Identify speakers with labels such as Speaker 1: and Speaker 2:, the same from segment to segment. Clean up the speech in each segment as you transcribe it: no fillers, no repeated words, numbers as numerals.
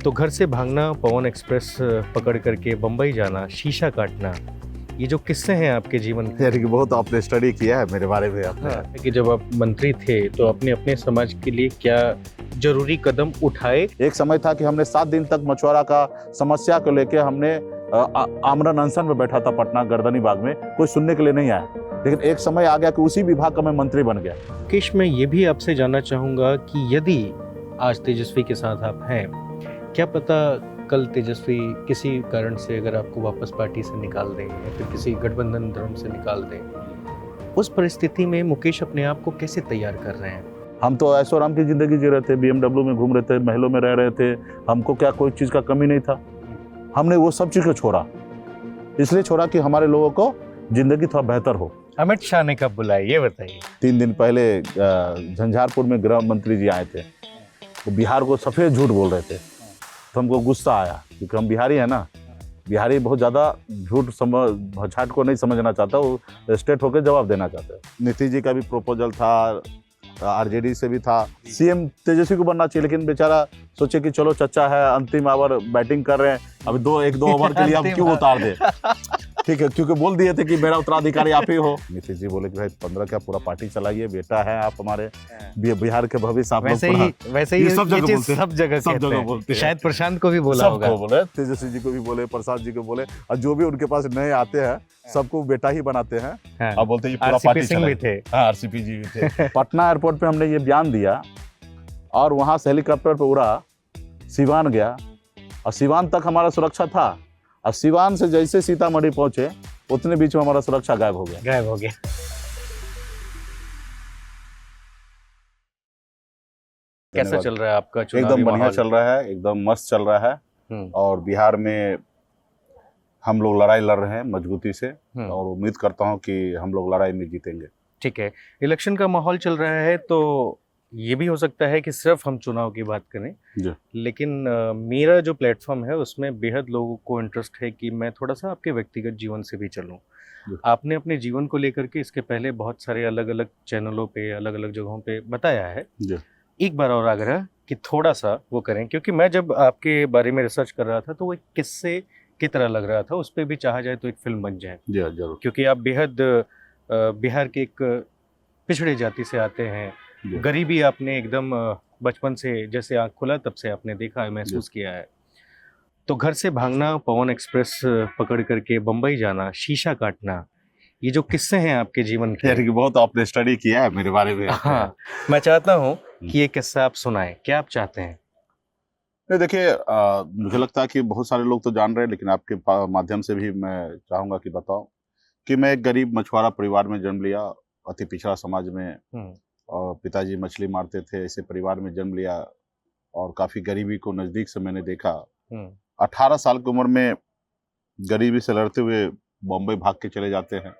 Speaker 1: तो घर से भागना, पवन एक्सप्रेस पकड़ करके बम्बई जाना, शीशा काटना, ये जो किस्से हैं आपके जीवन के।
Speaker 2: यानी कि बहुत आपने स्टडी किया है मेरे बारे में आपने।
Speaker 1: हाँ, कि जब आप मंत्री थे तो आपने अपने समाज के लिए क्या जरूरी कदम उठाए।
Speaker 2: एक समय था कि हमने 7 दिन तक मछुआरा का समस्या को लेके हमने आमरण अनशन में बैठा था पटना गर्दनी बाग में, कोई सुनने के लिए नहीं आया। लेकिन एक समय आ गया कि उसी विभाग का मैं मंत्री बन गया।
Speaker 1: मुकेश, मैं ये भी आपसे जानना चाहूंगा कि यदि आज तेजस्वी के साथ आप हैं, क्या पता कल तेजस्वी किसी कारण से अगर आपको वापस पार्टी से निकाल दें या फिर किसी गठबंधन धर्म से निकाल दें, उस परिस्थिति में मुकेश अपने आप को कैसे तैयार कर रहे हैं?
Speaker 2: हम तो ऐशो आराम की जिंदगी जी रहे थे, BMW में घूम रहे थे, महलों में रह रहे थे, हमको क्या कोई चीज़ का कमी नहीं था। हमने वो सब चीज़ को छोड़ा, इसलिए छोड़ा कि हमारे लोगों को जिंदगी थोड़ा बेहतर हो।
Speaker 1: अमित शाह ने कब बुलाया, ये बताइए।
Speaker 2: 3 दिन पहले झंझारपुर में गृह मंत्री जी आए थे, तो बिहार को सफ़ेद झूठ बोल रहे थे, तो हमको गुस्सा आया क्योंकि हम बिहारी हैं ना। बिहारी बहुत ज़्यादा झूठ झूठ को नहीं समझना चाहता, वो स्टेट होकर जवाब देना चाहता है। नीतीश जी का भी प्रपोजल था, RJD से भी था, CM तेजस्वी को बनना चाहिए, लेकिन बेचारा सोचे कि चलो चच्चा है, अंतिम ओवर बैटिंग कर रहे हैं, अभी 1-2 ओवर के लिए हम क्यों उतार दे। ठीक है, क्योंकि बोल दिए थे कि मेरा उत्तराधिकारी आप ही हो। नीतीश जी बोले कि भाई 15 क्या पूरा पार्टी चलाइए, बेटा है आप हमारे, बिहार के भविष्य आप लोग।
Speaker 1: वैसे ही सब जगह बोलते हैं। शायद प्रशांत को भी बोला होगा।
Speaker 2: बोले, तेजस्वी जी को भी बोले, प्रसाद जी को बोले, और जो भी उनके पास नए आते हैं सबको बेटा ही बनाते हैं। अब बोलते हैं पूरा पार्टी
Speaker 1: भी थे।
Speaker 2: हाँ, RCP जी भी थे। पटना एयरपोर्ट पे हमने ये बयान दिया और वहां से हेलीकॉप्टर पे उड़ा, सिवान गया, और सिवान तक हमारा सुरक्षा था, और सिवान से जैसे सीतामढ़ी पहुंचे उतने बीच में हमारा सुरक्षा गायब हो गया।
Speaker 1: कैसा चल रहा है आपका चुनावी
Speaker 2: एकदम बढ़िया
Speaker 1: माहौल?
Speaker 2: चल रहा है, एकदम मस्त चल रहा है। और बिहार में हम लोग लड़ाई लड़ रहे हैं मजबूती से, और उम्मीद करता हूं कि हम लोग लड़ाई में जीतेंगे।
Speaker 1: ठीक है, इलेक्शन का माहौल चल रहा है, तो ये भी हो सकता है कि सिर्फ हम चुनाव की बात करें, लेकिन मेरा जो प्लेटफॉर्म है उसमें बेहद लोगों को इंटरेस्ट है कि मैं थोड़ा सा आपके व्यक्तिगत जीवन से भी चलूं। आपने अपने जीवन को लेकर के इसके पहले बहुत सारे अलग अलग चैनलों पे, अलग अलग जगहों पे बताया है। एक बार और आग्रह कि थोड़ा सा वो करें, क्योंकि मैं जब आपके बारे में रिसर्च कर रहा था तो वो एक किस्से की तरह लग रहा था, उस पर भी चाहा जाए तो एक फिल्म बन जाए।
Speaker 2: जरूर।
Speaker 1: क्योंकि आप बेहद बिहार के एक पिछड़े जाति से आते हैं, गरीबी आपने एकदम बचपन से, जैसे आँख खुला तब से आपने देखा है, महसूस किया है। तो घर से भागना, पवन एक्सप्रेस पकड़ करके बम्बई जाना, शीशा काटना, ये जो किस्से हैं आपके जीवन के।
Speaker 2: यानी कि बहुत आपने स्टडी किया है मेरे बारे में।
Speaker 1: हाँ, मैं चाहता हूँ कि ये किस्सा आप सुनाएं। क्या आप चाहते हैं?
Speaker 2: नहीं, देखिए, मुझे लगता है कि बहुत सारे लोग तो जान रहे हैं, लेकिन आपके माध्यम से भी मैं चाहूँगा कि बताओ कि मैं एक गरीब मछुआरा परिवार में जन्म लिया, अति पिछड़ा समाज में, और पिताजी मछली मारते थे, ऐसे परिवार में जन्म लिया, और काफ़ी गरीबी को नज़दीक से मैंने देखा। 18 साल की उम्र में गरीबी से लड़ते हुए बॉम्बे भाग के चले जाते हैं,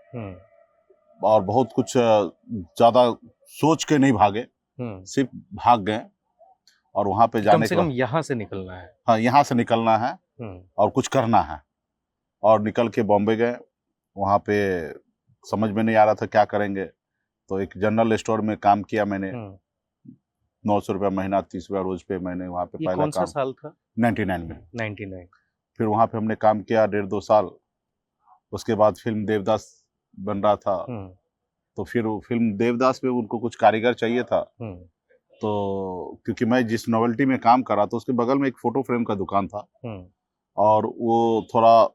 Speaker 2: और बहुत कुछ ज़्यादा सोच के नहीं भागे, सिर्फ भाग गए, और वहाँ पे जाने
Speaker 1: कम से कम यहाँ से निकलना है।
Speaker 2: हाँ, यहाँ से निकलना है और कुछ करना है, और निकल के बॉम्बे गए। वहाँ पे समझ में नहीं आ रहा था क्या करेंगे, तो एक जनरल स्टोर में काम किया मैंने। 900 रुपया महीना, 30 रुपया रोज पे मैंने वहाँ पे पहला
Speaker 1: कौन सा साल था?
Speaker 2: 99 में।
Speaker 1: 99।
Speaker 2: फिर वहाँ पे हमने काम किया 1.5-2 साल। उसके बाद फिल्म देवदास बन रहा था, तो फिर फिल्म देवदास में उनको कुछ कारीगर चाहिए था, तो क्योंकि मैं जिस नोवेल्टी में काम कर रहा था उसके बगल में एक फोटो फ्रेम का दुकान था, और वो थोड़ा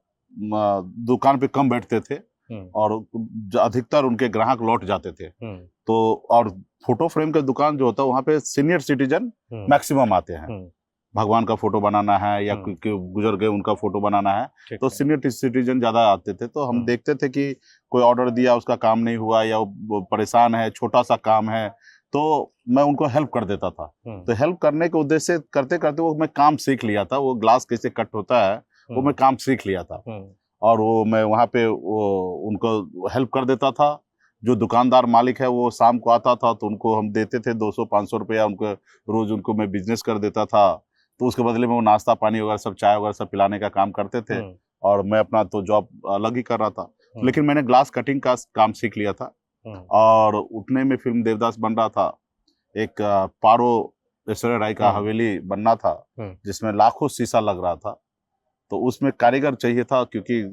Speaker 2: दुकान पे कम बैठते थे, और अधिकतर उनके ग्राहक लौट जाते थे। तो और फोटो फ्रेम का दुकान जो होता है वहाँ पे सीनियर सिटीजन मैक्सिमम आते हैं, भगवान का फोटो बनाना है या गुजर गए उनका फोटो बनाना है, तो सीनियर सिटीजन ज्यादा आते थे। तो हम देखते थे कि कोई ऑर्डर दिया, उसका काम नहीं हुआ, या वो परेशान है, छोटा सा काम है, तो मैं उनको हेल्प कर देता था। तो हेल्प करने के उद्देश्य से करते करते वो मैं काम सीख लिया था, वो ग्लास कैसे कट होता है वो मैं काम सीख लिया था, और वो मैं वहाँ पे वो उनको हेल्प कर देता था। जो दुकानदार मालिक है वो शाम को आता था, तो उनको हम देते थे 200-500 रुपया, उनको रोज उनको मैं बिजनेस कर देता था। तो उसके बदले में वो नाश्ता पानी वगैरह सब, चाय वगैरह सब पिलाने का काम करते थे, और मैं अपना तो जॉब अलग ही कर रहा था। लेकिन मैंने ग्लास कटिंग का काम सीख लिया था, और उतने में फिल्म देवदास बन रहा था। एक पारो ऐश्वर्या राय का हवेली बनना था, जिसमें लाखों शीशा लग रहा था। तो उसमें कारीगर चाहिए था, क्योंकि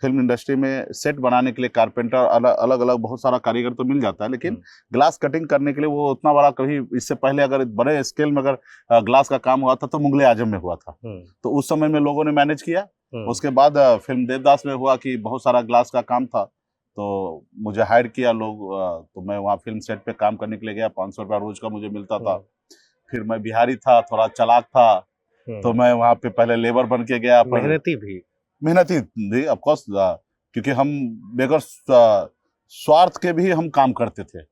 Speaker 2: फिल्म इंडस्ट्री में सेट बनाने के लिए कारपेंटर अलग अलग बहुत सारा कारीगर तो मिल जाता है, लेकिन ग्लास कटिंग करने के लिए वो उतना बड़ा, कभी इससे पहले अगर बड़े स्केल में अगर ग्लास का काम हुआ था तो मुगले आजम में हुआ था। तो उस समय में लोगों ने मैनेज किया। उसके बाद फिल्म देवदास में हुआ कि बहुत सारा ग्लास का काम था, तो मुझे हायर किया लोग, तो मैं वहाँ फिल्म सेट पे काम करने के लिए गया। 500 रुपया रोज का मुझे मिलता था। फिर मैं बिहारी था, थोड़ा चालाक था, तो मैं वहाँ पे पहले लेबर बन के गया। मेहनती भी ऑफ कोर्स, क्योंकि हम बगैर स्वार्थ के भी हम काम करते थे।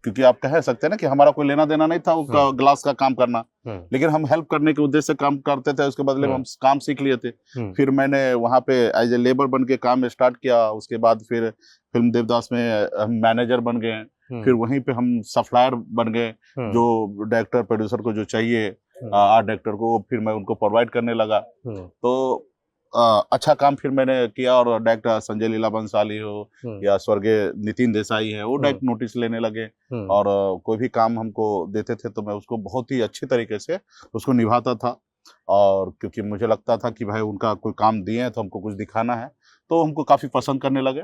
Speaker 2: क्योंकि आप कह सकते हैं ना कि हमारा कोई लेना देना नहीं था उसका ग्लास का काम करना, लेकिन हम हेल्प करने के उद्देश्य से काम करते थे। उसके बदले में हम काम सीख लिए थे। फिर मैंने वहाँ पे एज ए लेबर बन के काम स्टार्ट किया। उसके बाद फिर फिल्म देवदास में हम मैनेजर बन गए। फिर वहीं पे हम सप्लायर बन गए, जो डायरेक्टर प्रोड्यूसर को जो चाहिए आर्ट डायरेक्टर को, फिर मैं उनको प्रोवाइड करने लगा। तो अच्छा काम फिर मैंने किया। और डायरेक्टर संजय लीला बंसाली हो या स्वर्गीय नितिन देसाई है, वो डायरेक्ट नोटिस लेने लगे। और कोई भी काम हमको देते थे तो मैं उसको बहुत ही अच्छे तरीके से उसको निभाता था। और क्योंकि मुझे लगता था कि भाई उनका कोई काम दिए हैं तो हमको कुछ दिखाना है, तो हमको काफी पसंद करने लगे।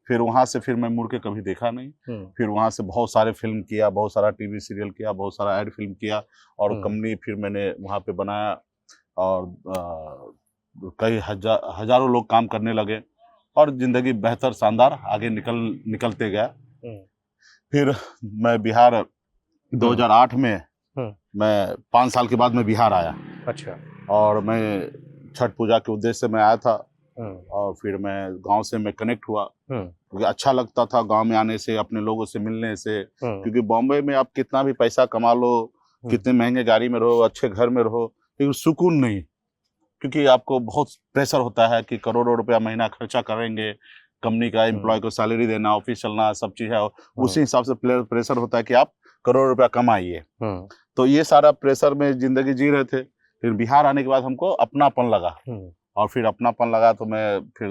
Speaker 2: फिर वहां से फिर मैं मुड़ के कभी देखा नहीं। फिर वहां से बहुत सारे फिल्म किया, बहुत सारा टीवी सीरियल किया, बहुत सारा एड फिल्म किया, और कंपनी फिर मैंने वहां पे बनाया। और कई हजारों लोग काम करने लगे, और जिंदगी बेहतर शानदार आगे निकलते गया। फिर मैं बिहार 2008 में मैं 5 साल के बाद मैं बिहार आया।
Speaker 1: अच्छा।
Speaker 2: और मैं छठ पूजा के उद्देश्य से मैं आया था। और फिर मैं गांव से मैं कनेक्ट हुआ, क्योंकि अच्छा लगता था गांव में आने से, अपने लोगों से मिलने से। क्योंकि बॉम्बे में आप कितना भी पैसा कमा लो, कितने महंगे गाड़ी में रहो, अच्छे घर में रहो, लेकिन सुकून नहीं। क्योंकि आपको बहुत प्रेशर होता है कि करोड़ों रुपया महीना खर्चा करेंगे, कंपनी का एम्प्लॉय को सैलरी देना, ऑफिस चलना, सब चीज है। उसी हिसाब से प्रेशर होता है कि आप करोड़ रुपया कमाइए। तो ये सारा प्रेशर में जिंदगी जी रहे थे। फिर बिहार आने के बाद हमको अपनापन लगा, और फिर अपनापन लगा तो मैं फिर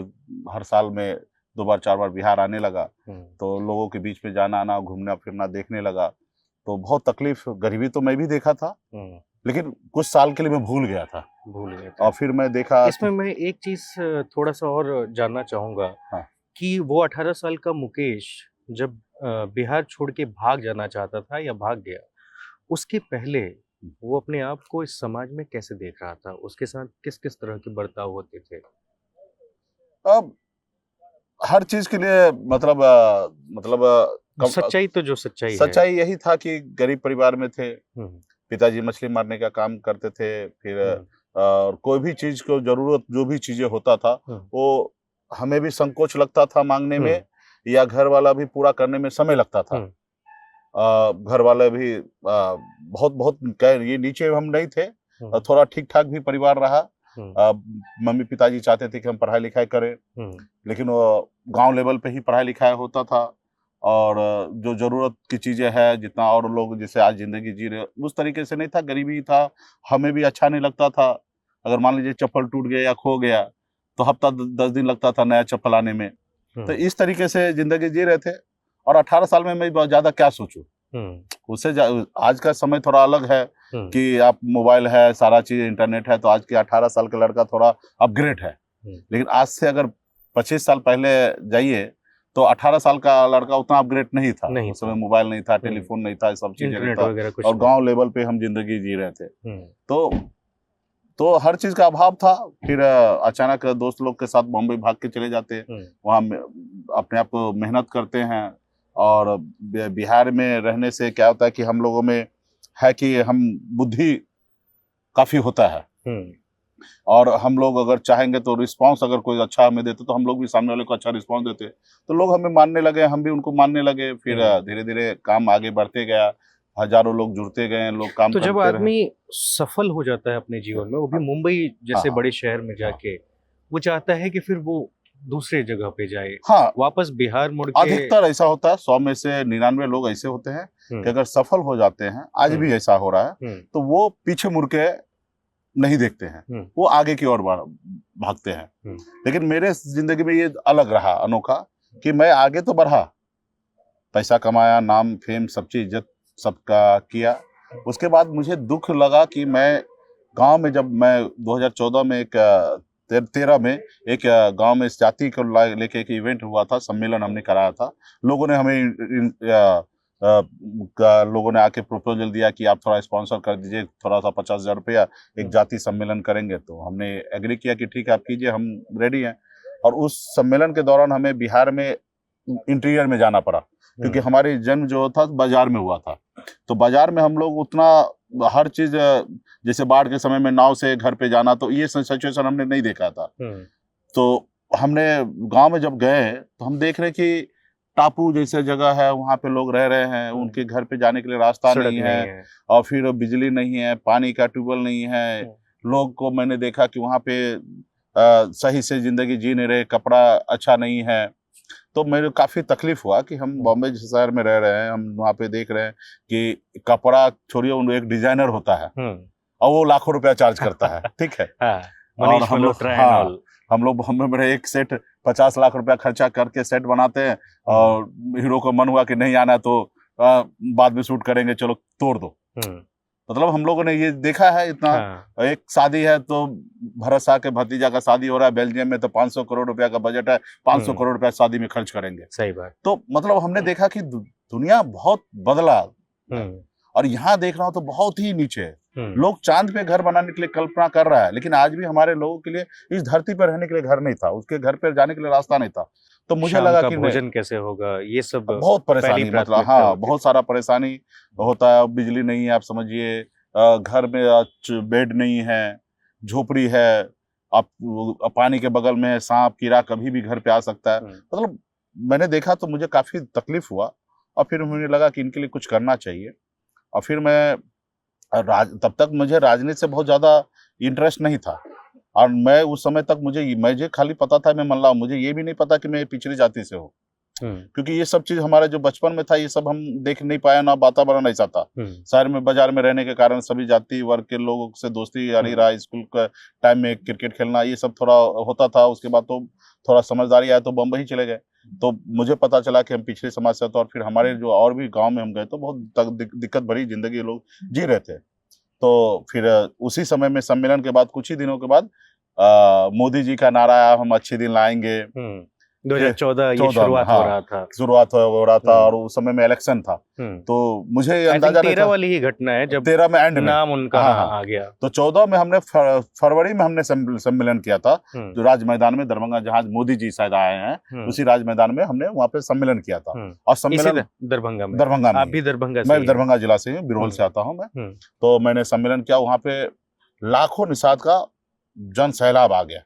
Speaker 2: हर साल में 2 बार 4 बार बिहार आने लगा। तो लोगों के बीच में जाना आना, घूमना फिरना देखने लगा। तो बहुत तकलीफ, गरीबी तो मैं भी देखा था, लेकिन कुछ साल के लिए मैं भूल गया था। और फिर मैं देखा
Speaker 1: इसमें मैं एक चीज थोड़ा सा और जानना चाहूंगा। हाँ। कि वो 18 साल का मुकेश जब बिहार छोड़ के भाग जाना चाहता था या भाग गया, उसके पहले वो अपने आप को इस समाज में कैसे देख रहा था? उसके साथ किस किस तरह के बर्ताव होते थे?
Speaker 2: अब हर चीज के लिए
Speaker 1: सच्चाई तो जो
Speaker 2: सच्चाई यही था कि गरीब परिवार में थे। पिताजी मछली मारने का काम करते थे। फिर कोई भी चीज को जरूरत, जो भी चीजें होता था, वो हमें भी संकोच लगता था मांगने में, या घर वाला भी पूरा करने में समय लगता था। घर वाले भी बहुत ये नीचे हम नहीं थे, थोड़ा ठीक ठाक भी परिवार रहा। मम्मी पिताजी चाहते थे कि हम पढ़ाई लिखाई करें, लेकिन वो गांव लेवल पे ही पढ़ाई लिखाई होता था। और जो जरूरत की चीजें हैं, जितना और लोग जैसे आज जिंदगी जी रहे, उस तरीके से नहीं था, गरीबी था। हमें भी अच्छा नहीं लगता था। अगर मान लीजिए चप्पल टूट गया या खो गया तो हफ्ता 10 दिन लगता था नया चप्पल आने में। तो इस तरीके से जिंदगी जी रहे थे। और 18 साल में मैं बहुत ज्यादा क्या सोचूं, उससे आज का समय थोड़ा अलग है कि आप मोबाइल है, सारा चीज इंटरनेट है, तो आज के 18 साल का लड़का थोड़ा अपग्रेड है। लेकिन आज से अगर 25 साल पहले जाइए तो 18 साल का लड़का उतना अपग्रेड नहीं था। उस समय मोबाइल नहीं था, टेलीफोन नहीं था, सब चीजें नहीं था, और गांव लेवल पे हम जिंदगी जी रहे थे। तो हर चीज का अभाव था। फिर अचानक दोस्त लोग के साथ बॉम्बे भाग के चले जाते हैं, वहाँ अपने आप को मेहनत करते हैं। और बिहार में रहने से क्या होता है कि हम लोगों में है कि हम बुद्धि काफी होता है, और हम लोग अगर चाहेंगे तो रिस्पांस अगर कोई अच्छा हमें देते तो हम लोग भी सामने वाले को अच्छा रिस्पांस देते। तो लोग हमें मानने लगे, हम भी उनको मानने लगे। फिर धीरे धीरे काम आगे बढ़ते गया, हजारों लोग जुड़ते गए, लोग काम
Speaker 1: तो जब आदमी सफल हो जाता है अपने जीवन में, वो भी मुंबई जैसे बड़े शहर में जाके, वो चाहता है कि फिर वो दूसरे जगह पे जाए, वापस बिहार मुड़ के।
Speaker 2: अधिकतर ऐसा होता है, 100 में से 99 लोग ऐसे होते हैं कि अगर सफल हो जाते हैं, आज भी ऐसा हो रहा है, तो वो पीछे मुड़ के नहीं देखते हैं, वो आगे की ओर भागते हैं। लेकिन मेरे जिंदगी में ये अलग रहा, अनोखा, कि मैं आगे तो बढ़ा, पैसा कमाया, नाम फेम सब चीज इज्जत सबका किया, उसके बाद मुझे दुख लगा कि मैं गांव में, जब मैं 2014 में 13 में एक गांव में इस जाति को लेके एक इवेंट हुआ था, सम्मेलन हमने कराया था। लोगों ने हमें लोगों ने आके प्रपोजल दिया कि आप थोड़ा स्पॉन्सर कर दीजिए, थोड़ा सा 50,000 रुपया, एक जाति सम्मेलन करेंगे। तो हमने एग्री किया कि ठीक है आप कीजिए, हम रेडी हैं। और उस सम्मेलन के दौरान हमें बिहार में इंटीरियर में जाना पड़ा, क्योंकि हमारी जन्म जो था बाजार में हुआ था। तो बाजार में हम लोग उतना हर चीज, जैसे बाढ़ के समय में नाव से घर पे जाना, तो ये सिचुएशन हमने नहीं देखा था। तो हमने गांव में जब गए तो हम देख रहे कि टापू जैसे जगह है, वहां पे लोग रह रहे हैं, उनके घर पे जाने के लिए रास्ता नहीं है, और फिर बिजली नहीं है, पानी का ट्यूबवेल नहीं है। लोग को मैंने देखा कि वहां पे सही से जिंदगी जी नहीं रहे, कपड़ा अच्छा नहीं है। तो मेरे काफी तकलीफ हुआ कि हम बॉम्बे जैसे शहर में रह रहे हैं, हम वहाँ पे देख रहे हैं कि कपड़ा छोड़िए, उन एक डिजाइनर होता है और वो लाखों रुपया चार्ज करता है, ठीक है। और हम लोग बॉम्बे में एक सेट 50 लाख रुपया खर्चा करके सेट बनाते हैं, और हीरो को मन हुआ कि नहीं आना तो बाद में शूट करेंगे, चलो तोड़ दो। मतलब हम लोगों ने ये देखा है इतना। एक शादी है तो भरत शाह के भतीजा का शादी हो रहा है बेल्जियम में, तो 500 करोड़ रुपया का बजट है, 500 करोड़ रुपया शादी में खर्च करेंगे।
Speaker 1: सही बात।
Speaker 2: तो मतलब हमने देखा कि दुनिया बहुत बदला, और यहाँ देख रहा हूँ तो बहुत ही नीचे है। लोग चांद पे घर बनाने के लिए कल्पना कर रहा है, लेकिन आज भी हमारे लोगों के लिए इस धरती पर रहने के लिए घर नहीं था, उसके घर पे जाने के लिए रास्ता नहीं था। तो मुझे लगा कि भोजन
Speaker 1: कैसे होगा, ये सब
Speaker 2: बहुत परेशानी, मतलब हाँ बहुत सारा परेशानी होता है। बिजली नहीं है, आप समझिए, घर में बेड नहीं है, झोपड़ी है, आप पानी के बगल में सांप कीड़ा कभी भी घर पे आ सकता है। मतलब मैंने देखा तो मुझे काफी तकलीफ हुआ, और फिर मुझे लगा कि इनके लिए कुछ करना चाहिए। और फिर मैं तब तक मुझे राजनीति से बहुत ज्यादा इंटरेस्ट नहीं था, और मैं उस समय तक मुझे खाली पता था मैं मल्लाह, मुझे ये भी नहीं पता कि मैं पिछड़ी जाति से हूँ, क्योंकि ये सब चीज हमारे जो बचपन में था ये सब हम देख नहीं पाया, ना वातावरण ऐसा था। शहर में बाजार में रहने के कारण सभी जाति वर्ग के लोगों से दोस्ती यारी रहा, स्कूल का टाइम में क्रिकेट खेलना ये सब थोड़ा होता था। उसके बाद तो थोड़ा समझदारी आया तो बम्बई चले गए, तो मुझे पता चला कि हम पिछड़े समाज से, और फिर हमारे जो और भी गाँव में हम गए तो बहुत दिक्कत भरी जिंदगी लोग जी रहे थे। तो फिर उसी समय में सम्मेलन के बाद कुछ ही दिनों के बाद मोदी जी का नारा आया, हम अच्छे दिन लाएंगे।
Speaker 1: 2014 ये शुरुआत हो रहा था,
Speaker 2: और उस समय में इलेक्शन था। तो मुझे अंदाजा
Speaker 1: 13 वाली ही घटना है जब
Speaker 2: 13 में एंड में
Speaker 1: नाम उनका आ गया।
Speaker 2: तो 14 में हमने फरवरी में हमने सम्मेलन किया था, जो राज मैदान में दरभंगा, जहाँ मोदी जी शायद आए हैं, उसी राज मैदान में हमने वहाँ पे सम्मेलन किया था। और सम्मेलन
Speaker 1: दरभंगा में। आप भी दरभंगा से?
Speaker 2: मैं दरभंगा जिला से हूँ, बिरौल से आता हूँ मैं। तो मैंने सम्मेलन किया, वहाँ पे लाखों निषाद का जन सैलाब आ गया,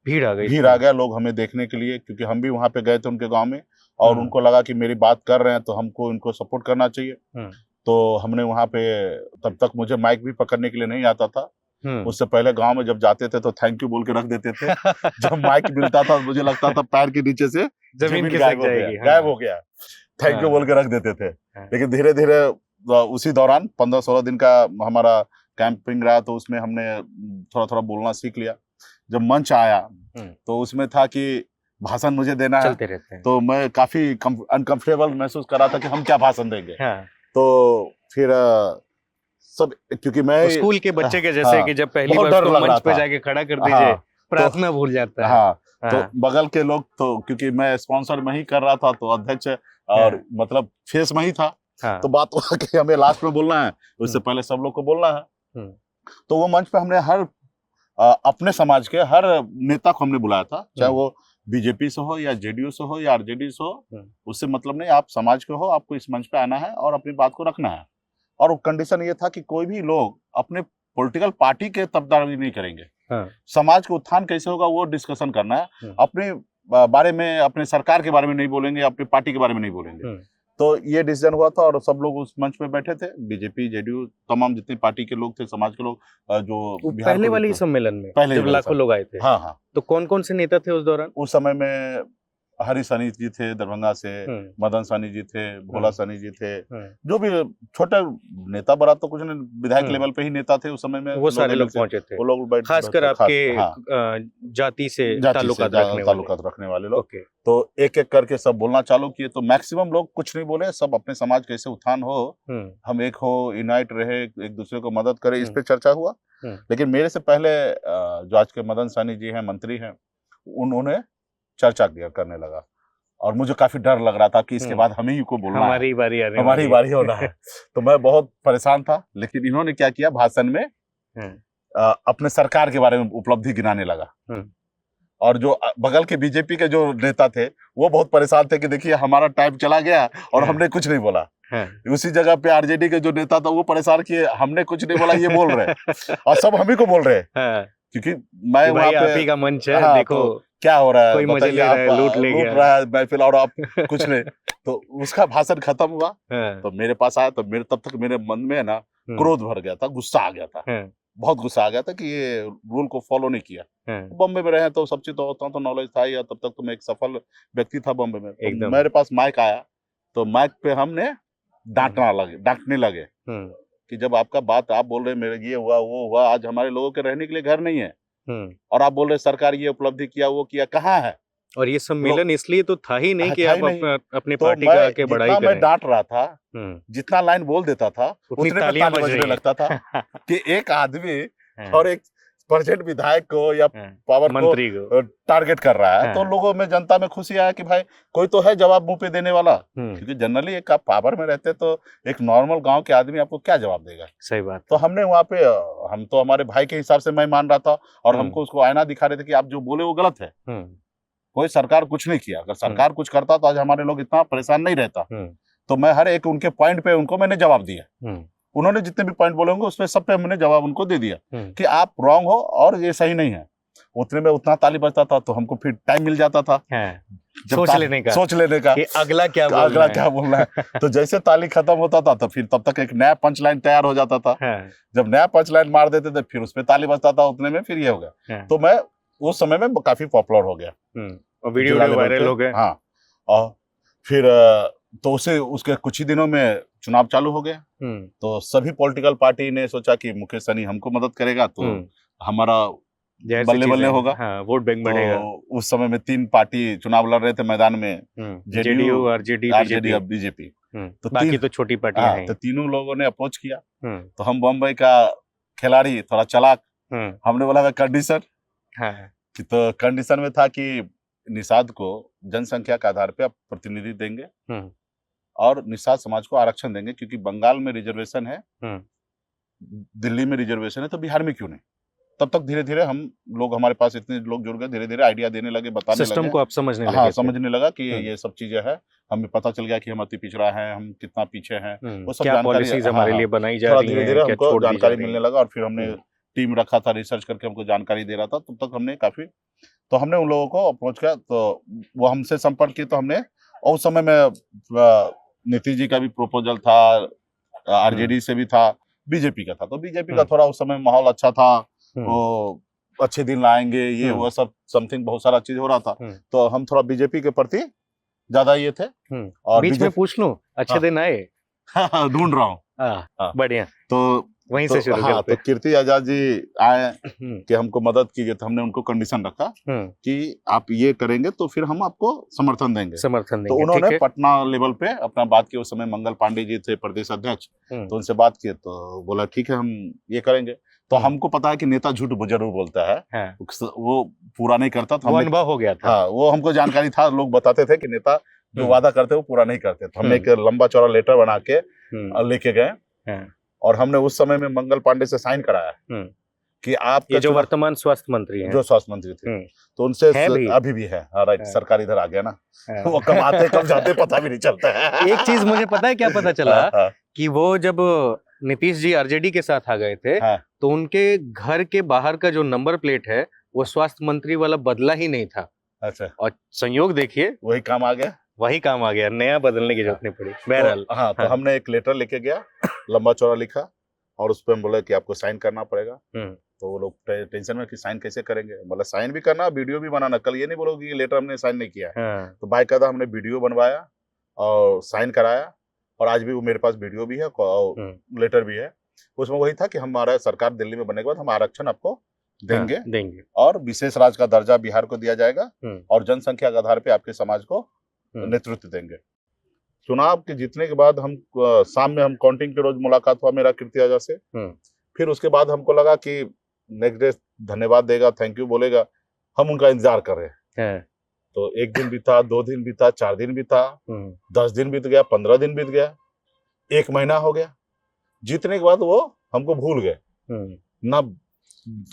Speaker 2: भीड़ आ गया लोग हमें देखने के लिए, क्योंकि हम भी वहां पे गए थे उनके गांव में, और उनको लगा कि मेरी बात कर रहे हैं तो हमको इनको सपोर्ट करना चाहिए। तो हमने वहां पे, तब तक मुझे माइक भी पकड़ने के लिए नहीं आता था। उससे पहले गांव में जब जाते थे तो थैंक यू बोल के रख देते थे। जब माइक मिलता था मुझे लगता था पैर के नीचे से
Speaker 1: जमीन
Speaker 2: गायब हो गया, थैंक यू बोल के रख देते थे। लेकिन धीरे धीरे उसी दौरान 15-16 दिन का हमारा कैंपिंग रहा, तो उसमें हमने थोड़ा थोड़ा बोलना सीख लिया। जब मंच आया तो उसमें था कि भाषण मुझे देना है,
Speaker 1: चलते रहते हैं।
Speaker 2: तो मैं काफी अनकंफर्टेबल महसूस कर रहा था कि हम क्या भाषण देंगे। तो फिर सब, क्योंकि मैं
Speaker 1: स्कूल के बच्चे के जैसे कि जब पहली बार उसको मंच पे जाके खड़ा कर दीजिए, प्रार्थना भूल जाता है।
Speaker 2: तो बगल के लोग, तो क्योंकि मैं स्पॉन्सर में ही कर रहा था, तो अध्यक्ष और मतलब फेस में ही था, तो बात हुआ कि हमें लास्ट में बोलना है, उससे पहले सब लोग को बोलना है। तो वो मंच पे हमने हर अपने समाज के हर नेता को हमने बुलाया था, चाहे वो बीजेपी से हो या जेडीयू से हो या आरजेडी से हो, उससे मतलब नहीं, आप समाज के हो, आपको इस मंच पे आना है और अपनी बात को रखना है। और कंडीशन ये था कि कोई भी लोग अपने पॉलिटिकल पार्टी के तरफदारी नहीं करेंगे, समाज का उत्थान कैसे होगा वो डिस्कशन करना है। अपने बारे में, अपने सरकार के बारे में नहीं बोलेंगे, अपनी पार्टी के बारे में नहीं बोलेंगे। तो ये डिसीजन हुआ था, और सब लोग उस मंच पे बैठे थे, बीजेपी जेडीयू तमाम जितनी पार्टी के लोग थे, समाज के लोग, जो
Speaker 1: पहले वाले सम्मेलन में जब लाखों लोग आए थे।
Speaker 2: हाँ।
Speaker 1: तो कौन कौन से नेता थे उस दौरान?
Speaker 2: उस समय में हरी सनी जी थे दरभंगा से, मदन सनी जी थे, भोला सनी जी थे, जो भी छोटे नेता बड़ा तो कुछ नहीं, विधायक लेवल पे ही नेता थे उस समय में,
Speaker 1: वो सारे लोग पहुंचे थे,
Speaker 2: वो लोग
Speaker 1: खासकर आपके जाति से ताल्लुकात
Speaker 2: रखने वाले लोग। तो एक एक करके सब बोलना चालू किए, तो मैक्सिमम लोग कुछ नहीं बोले, सब अपने समाज कैसे उत्थान हो, हम एक हो, यूनाइट रहे, एक दूसरे को मदद करे, इस पे चर्चा हुआ। लेकिन मेरे से पहले जो आज के मदन सहनी जी हैं, मंत्री हैं, उन्होंने चर्चा करने लगा और मुझे काफी डर लग रहा था कि इसके बाद हम ही को बोलना, हमारी बारी होना है। तो मैं बहुत परेशान था, लेकिन इन्होंने क्या किया, भाषण में अपने सरकार के बारे में उपलब्धि गिनाने लगा। और जो बगल के बीजेपी के जो नेता थे वो बहुत परेशान थे कि देखिए हमारा टाइम चला गया और हमने कुछ नहीं बोला। उसी जगह पे आरजेडी के जो नेता था वो परेशान किए, हमने कुछ नहीं बोला, ये बोल रहे और सब हम ही को बोल रहे, क्योंकि मैं वहाँ पे, आप ही
Speaker 1: का मंच है, देखो
Speaker 2: तो क्या हो रहा है,
Speaker 1: कोई मजे ले रहा है, लूट
Speaker 2: रहा है महफिल और आप कुछ नहीं। तो उसका भाषण खत्म हुआ तो मेरे पास आया, तो तब तक मेरे मन में ना क्रोध भर गया था, गुस्सा आ गया था, बहुत गुस्सा आ गया था कि ये रूल को फॉलो नहीं किया। बॉम्बे में रहे तो सब चीज तो नॉलेज था ही, तब तक तो मैं एक सफल व्यक्ति था बॉम्बे में। तो मेरे पास माइक आया तो माइक पे हमने डांटने लगे कि जब आपका बात आप बोल रहे मेरे ये हुआ वो हुआ, आज हमारे लोगों के रहने के लिए घर नहीं है और आप बोल रहे सरकार ये उपलब्धि किया वो किया, कहाँ है?
Speaker 1: और ये सम्मेलन इसलिए तो था ही नहीं कि आप अपने पार्टी का आके बढ़ाई करें।
Speaker 2: मैं डांट रहा था, जितना लाइन बोल देता था उतने में ताली बजने लगता था कि एक आदमी और एक परसेंट विधायक को या पावर मंत्री को टारगेट कर रहा है। तो लोगों में, जनता में खुशी आया कि भाई कोई तो है जवाब मुंह पे देने वाला, क्योंकि जनरली एक आप पावर में रहते तो एक नॉर्मल गांव के आदमी आपको क्या जवाब देगा।
Speaker 1: सही बात।
Speaker 2: तो हमने वहाँ पे, हम तो हमारे भाई के हिसाब से मैं मान रहा था और हमको उसको आईना दिखा रहे थे कि आप जो बोले वो गलत है। कोई सरकार कुछ नहीं किया, अगर सरकार कुछ करता तो आज हमारे लोग इतना परेशान नहीं रहता। तो मैं हर एक उनके पॉइंट पे उनको मैंने जवाब दिया, उन्होंने जितने भी पॉइंट बोले होंगे उसमें सब पे मैंने जवाब उनको दे दिया कि आप रॉन्ग हो और ये सही नहीं है। उतने में उतना ताली बजता था तो हमको फिर टाइम मिल जाता था
Speaker 1: सोच लेने का कि अगला क्या
Speaker 2: बोलना है। तो जैसे ताली खत्म होता था तो फिर तब तक एक नया पंच लाइन तैयार हो जाता था। जब नया पंच लाइन मार देते थे फिर उसपे ताली बजता था, उतने में फिर ये हो गया। तो मैं उस समय में काफी पॉपुलर हो गया
Speaker 1: और वीडियो वायरल हो गए।
Speaker 2: हाँ, और फिर तो उसके कुछ ही दिनों में चुनाव चालू हो गया। तो सभी पॉलिटिकल पार्टी ने सोचा कि मुकेश सहनी हमको मदद करेगा तो हमारा बल्ले होगा,
Speaker 1: वोट बैंक बढ़ेगा।
Speaker 2: तो उस समय में 3 पार्टी चुनाव लड़ रहे थे मैदान में,
Speaker 1: जेडीयू, आरजेडी,
Speaker 2: बीजेपी।
Speaker 1: तो बाकी तो छोटी पार्टियां हैं।
Speaker 2: तो तीनों लोगों ने अप्रोच किया। तो हम बम्बई का खिलाड़ी थोड़ा चालाक, हमने बोला कंडीशन, तो कंडीशन में था कि निषाद को जनसंख्या के आधार पे आप प्रतिनिधि देंगे और निषाद समाज को आरक्षण देंगे, क्योंकि बंगाल में रिजर्वेशन है, दिल्ली में रिजर्वेशन है, तो बिहार में क्यों नहीं। तब तक धीरे धीरे हम लोग, हमारे पास इतने लोग जुड़ गए, धीरे धीरे आइडिया देने लगे, बताने लगे,
Speaker 1: सिस्टम को आप समझने लगे।
Speaker 2: हाँ, समझने लगा कि ये सब चीजें है, हमें पता चल गया कि हम अति पिछड़ा है, हम कितना पीछे हैं, वो सब जानकारी
Speaker 1: हमारे लिए बनाई जा रही है,
Speaker 2: धीरे धीरे हमको जानकारी मिलने लगा। और फिर हमने टीम रखा था, रिसर्च करके हमको जानकारी दे रहा था। तब तक हमने काफी, तो हमने उन लोगों को अप्रोच किया, तो वो हमसे संपर्क किए। तो हमने, और उस समय में नीतीश जी का भी प्रपोजल था, आरजेडी से भी था, बीजेपी का था। तो बीजेपी का थोड़ा उस समय माहौल अच्छा था, वो अच्छे दिन लाएंगे, ये वो सब समथिंग बहुत सारा चीज हो रहा था। तो हम थोड़ा बीजेपी के प्रति ज्यादा ये थे।
Speaker 1: और बीच में पूछ लूं, अच्छे दिन आए?
Speaker 2: ढूंढ रहा हूँ।
Speaker 1: बढ़िया।
Speaker 2: तो
Speaker 1: वहीं से शुरू करते।
Speaker 2: तो कीर्ति आजाद जी आए कि हमको मदद कीजिए। तो हमने उनको कंडीशन रखा कि आप ये करेंगे तो फिर हम आपको समर्थन देंगे। तो उन्होंने पटना लेवल पे अपना बात की। उस समय मंगल पांडे जी थे प्रदेश अध्यक्ष, तो उनसे बात की तो बोला ठीक है हम ये करेंगे। तो हमको पता है कि नेता झूठ जरूर बोलता है, वो पूरा नहीं करता।
Speaker 1: वो अनुभव हो गया था।
Speaker 2: हाँ, वो हमको जानकारी था, लोग बताते थे कि नेता जो वादा करते वो पूरा नहीं करते। तो हमने एक लंबा चौड़ा लेटर बना के लेके गए और हमने उस समय में मंगल पांडे से साइन कराया कि आप
Speaker 1: ये जो वर्तमान स्वास्थ्य मंत्री हैं,
Speaker 2: जो स्वास्थ्य मंत्री थे, तो उनसे अभी भी है। राइट, सरकार इधर आ गया ना, वो कब आते कब जाते पता भी नहीं चलता है।
Speaker 1: एक चीज मुझे पता है, क्या पता चला कि वो जब नीतीश जी आरजेडी के साथ आ गए थे, तो उनके घर के बाहर का जो नंबर प्लेट है वो स्वास्थ्य मंत्री वाला बदला ही नहीं था।
Speaker 2: अच्छा,
Speaker 1: और संयोग देखिए
Speaker 2: वही काम आ गया,
Speaker 1: नया बदलने की जरूरत नहीं पड़ी। बहरहाल
Speaker 2: तो हमने एक लेटर लेके गया, लंबा चौड़ा लिखा और उस पर हम बोले कि आपको साइन करना पड़ेगा। तो वो लोग टेंशन में कि साइन कैसे करेंगे, मतलब साइन भी करना, वीडियो भी बनाना। कल ये नहीं बोलोगे कि लेटर हमने साइन नहीं किया है।
Speaker 1: हाँ।
Speaker 2: तो बाकायदा हमने वीडियो बनवाया और साइन कराया, और आज भी वो मेरे पास वीडियो भी है और लेटर भी है। उसमें वही था कि हमारा सरकार दिल्ली में बनने के बाद हम आरक्षण आपको देंगे,
Speaker 1: हाँ, देंगे,
Speaker 2: और विशेष राज्य का दर्जा बिहार को दिया जाएगा, और जनसंख्या के आधार पे आपके समाज को नेतृत्व देंगे। चुनाव के जीतने के बाद हम शाम में हम काउंटिंग के रोज मुलाकात हुआ मेरा कीर्ति आजा से। फिर उसके बाद हमको लगा कि नेक्स्ट डे धन्यवाद देगा, थैंक यू बोलेगा, हम उनका इंतजार कर रहे हैं। तो 1 दिन बीता, 2 दिन बीता, 4 दिन बीता, 10 दिन बीत गया, 15 दिन बीत गया, 1 महीना हो गया। जीतने के बाद वो हमको भूल गए, ना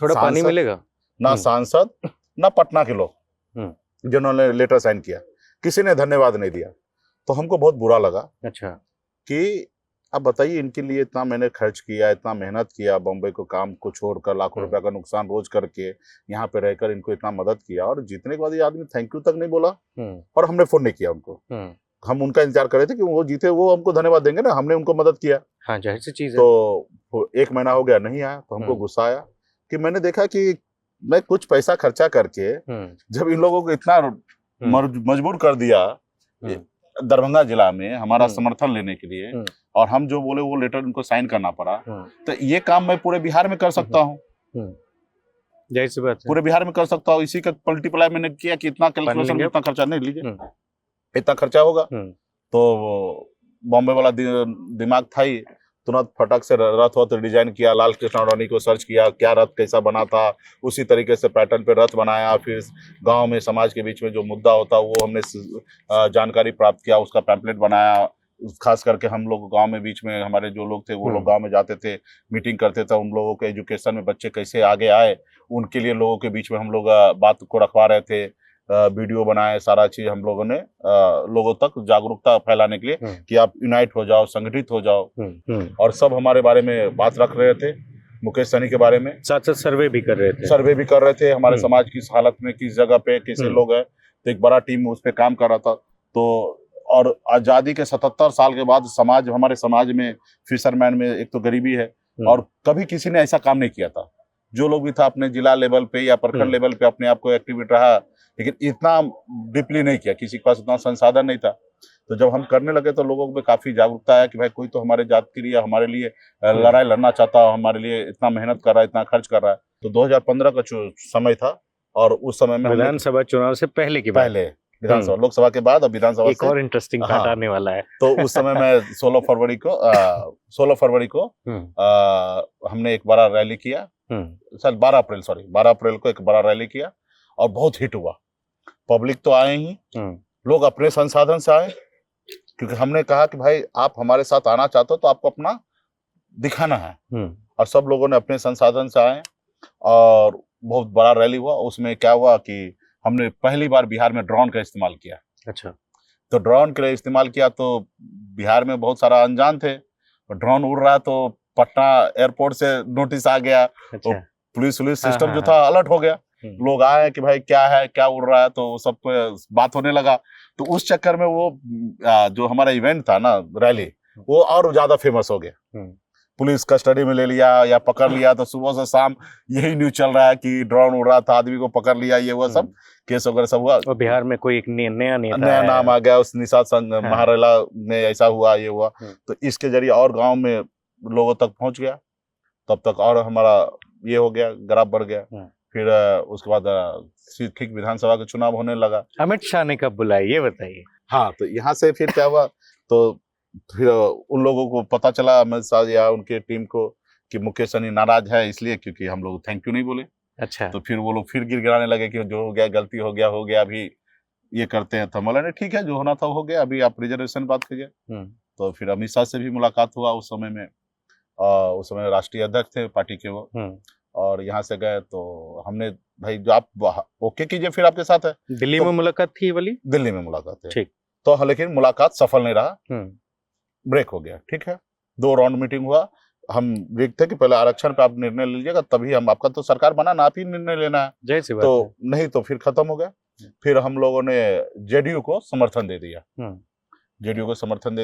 Speaker 1: थोड़ा पानी मिलेगा,
Speaker 2: ना सांसद, ना पटना के लोग जिन्होंने लेटर साइन किया, किसी ने धन्यवाद नहीं दिया। तो हमको बहुत बुरा लगा।
Speaker 1: अच्छा,
Speaker 2: कि अब बताइए, इनके लिए इतना मैंने खर्च किया, इतना मेहनत किया, बॉम्बे को काम को छोड़कर लाखों रुपया का नुकसान रोज करके यहाँ पे रहकर इनको इतना मदद किया, और जीतने के बाद ये आदमी थैंक यू तक नहीं बोला, और हमने फोन नहीं किया उनको। हम उनका इंतजार कर रहे थे कि वो जीते, वो हमको धन्यवाद देंगे ना, हमने उनको मदद किया।
Speaker 1: हाँ, जाहिर सी चीज है।
Speaker 2: तो 1 महीना हो गया, नहीं आया, तो हमको गुस्सा आया कि मैंने देखा कि मैं कुछ पैसा खर्चा करके जब इन लोगों को इतना मजबूर कर दिया दरभंगा जिला में हमारा समर्थन लेने के लिए, और हम जो बोले वो लेटर उनको साइन करना पड़ा, तो ये काम मैं पूरे बिहार में कर सकता हूँ,
Speaker 1: जाहिर सी बात है,
Speaker 2: पूरे बिहार में कर सकता हूँ। इसी का मल्टीप्लाई मैंने किया कि इतना कैलकुलेशन, इतना खर्चा नहीं लीजिए, इतना खर्चा होगा। तो बॉम्बे वाला दिमाग था ही, तुरंत फटक से रथ डिजाइन किया, लाल कृष्ण अडवाणी को सर्च किया क्या रथ कैसा बना था, उसी तरीके से पैटर्न पे रथ बनाया। फिर गांव में समाज के बीच में जो मुद्दा होता वो हमने जानकारी प्राप्त किया, उसका पैम्पलेट बनाया। खास करके हम लोग गांव में बीच में हमारे जो लोग थे वो लोग गांव में जाते थे, मीटिंग करते थे, उन लोगों के एजुकेशन में बच्चे कैसे आगे आए उनके लिए लोगों के बीच में हम लोग बात को रखवा रहे थे। वीडियो बनाए, सारा चीज हम लोगों ने लोगों तक जागरूकता फैलाने के लिए कि आप यूनाइट हो जाओ, संगठित हो जाओ, और सब हमारे बारे में बात रख रहे थे। मुकेश सहनी के बारे में साथ साथ सर्वे भी कर रहे थे हमारे समाज की हालत में, किस जगह पे कैसे लोग हैं। तो एक बड़ा टीम उस पर काम कर रहा था। तो और आजादी के 77 साल के बाद समाज, हमारे समाज में फिशरमैन में एक तो गरीबी है, और कभी किसी ने ऐसा काम नहीं किया था। जो लोग भी था अपने जिला लेवल पे या प्रखंड लेवल पे अपने आप को एक्टिवेट रहा, लेकिन इतना डीपली नहीं किया, किसी के पास उतना संसाधन नहीं था। तो जब हम करने लगे तो लोगों में काफी जागरूकता आया कि भाई कोई तो हमारे जात के लिए, हमारे लिए लड़ाई लड़ना चाहता है, हमारे लिए इतना मेहनत कर रहा है, इतना खर्च कर रहा है। तो 2015 का समय था, और उस समय में
Speaker 1: विधानसभा चुनाव से पहले की
Speaker 2: पहले विधानसभा, लोकसभा के बाद अब विधानसभा
Speaker 1: एक और इंटरेस्टिंग पार्ट आने वाला है।
Speaker 2: तो उस समय में 16 फरवरी को हमने एक बड़ा रैली किया, 12 अप्रैल को एक बड़ा रैली किया, और बहुत हिट हुआ। पब्लिक तो आए ही, लोग अपने संसाधन से आए, क्योंकि हमने कहा कि भाई आप हमारे साथ आना चाहते हो तो आपको अपना दिखाना है, और सब लोगों ने अपने संसाधन से आए, और बहुत बड़ा रैली हुआ। उसमें क्या हुआ कि हमने पहली बार बिहार में ड्रोन का इस्तेमाल किया।
Speaker 1: अच्छा,
Speaker 2: तो ड्रोन के लिए इस्तेमाल किया, तो बिहार में बहुत सारा अनजान थे, ड्रोन उड़ रहा है तो पटना एयरपोर्ट से नोटिस आ गया। अच्छा। तो पुलिस सिस्टम जो था अलर्ट हो गया, लोग आए कि भाई क्या है, क्या उड़ रहा है, तो सब बात होने लगा। तो उस चक्कर में वो जो हमारा इवेंट था ना, रैली, वो और ज्यादा फेमस हो गया। पुलिस कस्टडी में ले लिया या पकड़ लिया, तो सुबह से शाम यही न्यूज चल रहा है कि ड्रोन उड़ रहा था, आदमी को पकड़ लिया, ये हुआ, सब केस वगैरह सब हुआ।
Speaker 1: और बिहार में कोई एक नया
Speaker 2: नाम आ गया, उस निषाद महारेला ने ऐसा हुआ, ये हुआ। तो इसके जरिए और गांव में लोगों तक पहुंच गया, तब तक और हमारा ये हो गया, ग्राफ बढ़ गया। फिर उसके बाद ठीक विधानसभा का चुनाव होने लगा।
Speaker 1: अमित शाह ने कब बुलाया, ये बताइए।
Speaker 2: हाँ, तो यहाँ से फिर क्या हुआ, तो फिर उन लोगों को पता चला, अमित शाह या उनके टीम को, कि मुकेश सहनी नाराज है इसलिए क्योंकि हम लोग थैंक यू नहीं बोले। अच्छा। तो फिर वो लोग फिर गिड़गिड़ाने लगे कि जो हो गया गलती हो गया, अभी ये करते हैं। तो बोला नहीं, ठीक है, जो होना था हो गया, अभी आप रिजर्वेशन बात करिए। तो फिर अमित शाह से भी मुलाकात हुआ उस समय में, उस समय राष्ट्रीय अध्यक्ष थे पार्टी के वो, और यहाँ से गए तो हमने, भाई जो आप ओके कीजिए, फिर आपके साथ है।
Speaker 1: दिल्ली में मुलाकात थी वाली,
Speaker 2: दिल्ली में मुलाकात है,
Speaker 1: ठीक।
Speaker 2: तो लेकिन मुलाकात सफल नहीं रहा, ब्रेक हो गया, ठीक है। 2 राउंड मीटिंग हुआ। हम देखते कि पहले आरक्षण पे आप निर्णय लीजिएगा, तभी हम, आपका तो सरकार बना ना, आप ही निर्णय लेना है,
Speaker 1: जैसे बात
Speaker 2: तो नहीं, तो फिर खत्म हो गया। फिर हम लोगों ने जेडीयू को समर्थन दे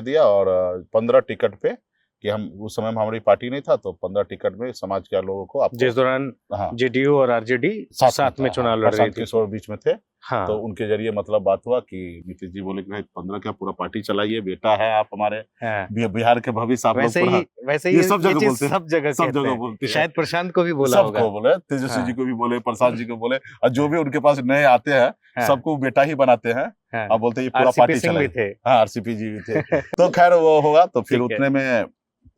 Speaker 2: दिया, और 15 टिकट पे कि हम उस समय में हमारी पार्टी नहीं था, तो 15 टिकट में समाज के लोगों को आपको,
Speaker 1: जिस दौरान
Speaker 2: हाँ,
Speaker 1: जेडीयू और आरजेडी साथ में चुनाव लड़ रही थी,
Speaker 2: किशोर बीच में थे।
Speaker 1: हाँ।
Speaker 2: तो उनके जरिए मतलब बात हुआ कि नीतीश जी बोले कि भाई 15 क्या पूरा पार्टी चलाइए, बेटा है आप हमारे,
Speaker 1: हाँ।
Speaker 2: बिहार के भविष्य आप लोग पूरा।
Speaker 1: वैसे
Speaker 2: ये सब जगह बोलते हैं,
Speaker 1: सब जगह
Speaker 2: बोलते हैं।
Speaker 1: शायद प्रशांत को भी बोला होगा,
Speaker 2: सबको बोले, तेजस्वी जी को भी बोले, प्रसाद जी को बोले, और जो भी उनके पास नए आते हैं सबको बेटा ही बनाते हैं, और बोलते हैं ये पूरा पार्टी चलाइए। हाँ, आरसीपी जी भी थे। तो खैर वो होगा, तो फिर उतने में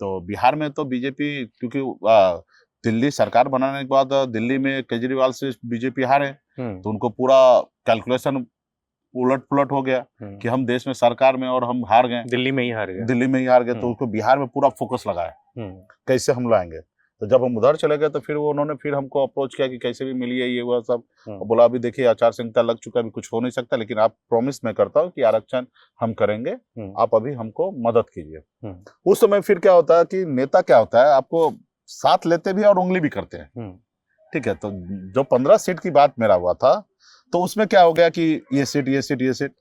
Speaker 2: तो बिहार में तो बीजेपी, क्योंकि दिल्ली सरकार बनाने के बाद दिल्ली में केजरीवाल से बीजेपी हारे, तो उनको पूरा कैलकुलेशन उलट पुलट हो गया कि हम देश में सरकार में और हम हार गए, दिल्ली में ही हार गए। तो उसको बिहार में पूरा फोकस लगाया कैसे हम लाएंगे। तो जब हम उधर चले गए तो फिर उन्होंने फिर हमको अप्रोच किया कि कैसे भी मिलिए, ये हुआ सब। बोला अभी देखिए आचार संहिता लग चुका है, अभी कुछ हो नहीं सकता, लेकिन आप प्रॉमिस मैं करता हूँ कि आरक्षण हम करेंगे, आप अभी हमको मदद कीजिए। उस समय फिर क्या होता है कि नेता क्या होता है, आपको साथ लेते भी और उंगली भी करते हैं, ठीक है। तो जो 15 सीट की बात मेरा हुआ था, तो उसमें क्या हो गया कि ये सीट,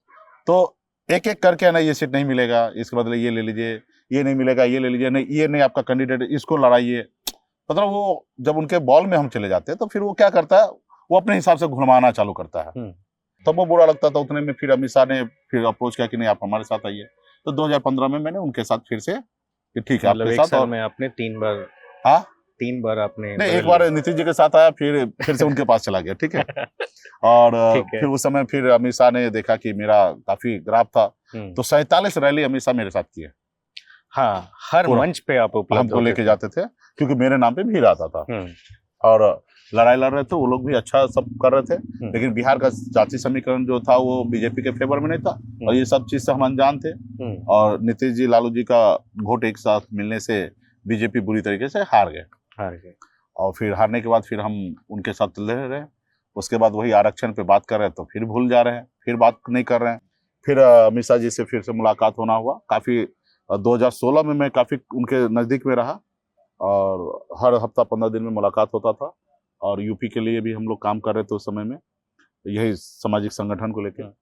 Speaker 2: तो एक एक करके ना, ये सीट नहीं मिलेगा, इसके बदले ये ले लीजिए, ये नहीं मिलेगा, ये ले लीजिए, नहीं ये नहीं आपका कैंडिडेट, इसको लड़ाइए। मतलब वो जब उनके बॉल में हम चले जाते हैं तो फिर वो क्या करता है, वो अपने हिसाब से घुमाना चालू करता है। तब वो बुरा लगता था। उतने में फिर अमित शाह ने फिर अप्रोच किया कि नहीं आप हमारे साथ आइए। तो 2015 में मैंने उनके साथ फिर से कि ठीक है आपके साथ। और
Speaker 1: आपने 3 बार,
Speaker 2: हाँ
Speaker 1: 3 बार आपने
Speaker 2: नहीं, एक बार नीतीश जी के साथ आया, फिर से उनके पास चला गया, ठीक है। और फिर उस समय फिर अमित शाह ने देखा कि मेरा काफी ग्राफ था, तो 47 रैली अमित शाह मेरे साथ किए।
Speaker 1: हाँ, हर मंच पे आप उपलब्ध
Speaker 2: हमको लेके जाते थे, क्योंकि मेरे नाम पे भीड़ आता था। और लड़ाई लड़ रहे थे वो लोग भी, अच्छा सब कर रहे थे, लेकिन बिहार का जाति समीकरण जो था वो बीजेपी के फेवर में नहीं था, और ये सब चीज से हम अनजान थे। और नीतीश जी लालू जी का वोट एक साथ मिलने से बीजेपी बुरी तरीके से हार गए। और फिर हारने के बाद फिर हम उनके साथ लड़ रहे। उसके बाद वही आरक्षण पे बात कर रहे हैं तो फिर भूल जा रहे हैं, फिर बात नहीं कर रहे हैं। फिर अमित शाह जी से फिर से मुलाकात होना हुआ। काफी 2016 में मैं काफी उनके नजदीक में रहा, और हर हफ्ता 15 दिन में मुलाकात होता था। और यूपी के लिए भी हम लोग काम कर रहे थे उस समय में, यही सामाजिक संगठन को लेकर।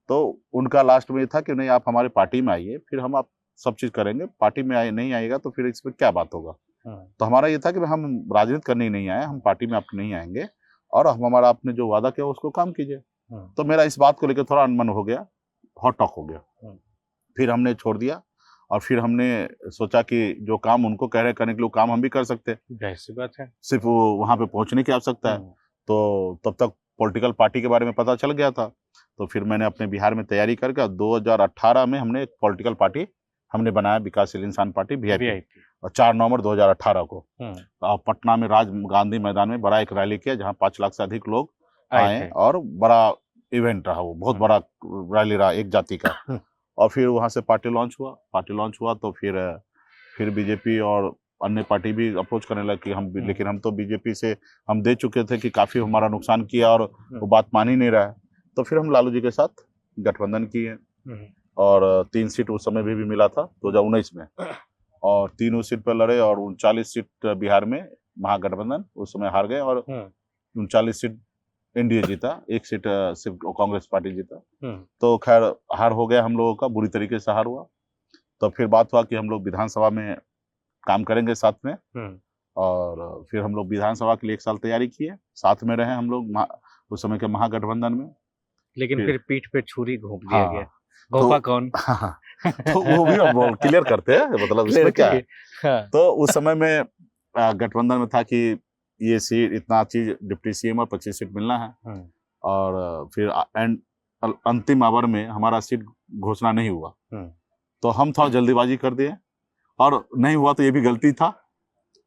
Speaker 2: तो उनका लास्ट में ये था कि नहीं आप हमारे पार्टी में आइए, फिर हम आप सब चीज करेंगे, पार्टी में नहीं आएगा तो फिर इसमें क्या बात होगा। तो हमारा ये था कि हम राजनीति करने ही नहीं आए, हम पार्टी में आप नहीं आएंगे, और हमारा आपने जो वादा किया उसको काम कीजिए। तो मेरा इस बात को लेकर थोड़ा अनमन हो गया, हॉट टॉक हो गया। फिर हमने छोड़ दिया, और फिर हमने सोचा कि जो काम उनको कह रहे करने के लिए काम हम भी कर सकते हैं।
Speaker 1: ऐसी बात है,
Speaker 2: सिर्फ वहां पे पहुंचने की आवश्यकता है। तो तब तक पॉलिटिकल पार्टी के बारे में पता चल गया था। तो फिर मैंने अपने बिहार में तैयारी करके 2018 में हमने एक पॉलिटिकल पार्टी हमने बनाया, विकासशील इंसान पार्टी VIP, और 4 नवंबर 2018 को पटना में राज गांधी मैदान में बड़ा एक रैली किया, जहाँ 5 लाख से अधिक लोग आए, और बड़ा इवेंट रहा, वो बहुत बड़ा रैली रहा एक जाति का। और फिर वहां से पार्टी लॉन्च हुआ। तो फिर बीजेपी और अन्य पार्टी भी अप्रोच करने लगी हम, लेकिन हम तो बीजेपी से हम दे चुके थे कि काफी हमारा नुकसान किया, और वो बात मान ही नहीं रहा है। तो फिर हम लालू जी के साथ गठबंधन किए, और 3 सीट उस समय भी मिला था 2019 में, और तीनों सीट पर लड़े, और 39 सीट बिहार में महागठबंधन उस समय हार गए, और 39 सीट एनडीए जीता, 1 सीट सिर्फ कांग्रेस पार्टी जीता। तो खैर हार हो गया हम लोगों का, बुरी तरीके से हार हुआ। तो फिर बात हुआ कि हम लोग विधानसभा में काम करेंगे साथ में, और फिर हम लोग विधानसभा के लिए 1 साल तैयारी किए, साथ में रहे हम लोग उस समय के महागठबंधन में।
Speaker 1: लेकिन फिर पीठ पे छुरी घोंप दिया गया। घोंपा कौन?
Speaker 2: तो वो भी हम क्लियर करते हैं, मतलब इसमें क्या है। तो उस समय में गठबंधन में था कि ये सीट इतना चीज डिप्टी CM और 25 सीट मिलना है, और फिर अंतिम आवर में हमारा सीट घोषणा नहीं हुआ। तो हम थोड़ा जल्दीबाजी कर दिए, और नहीं हुआ तो ये भी गलती था।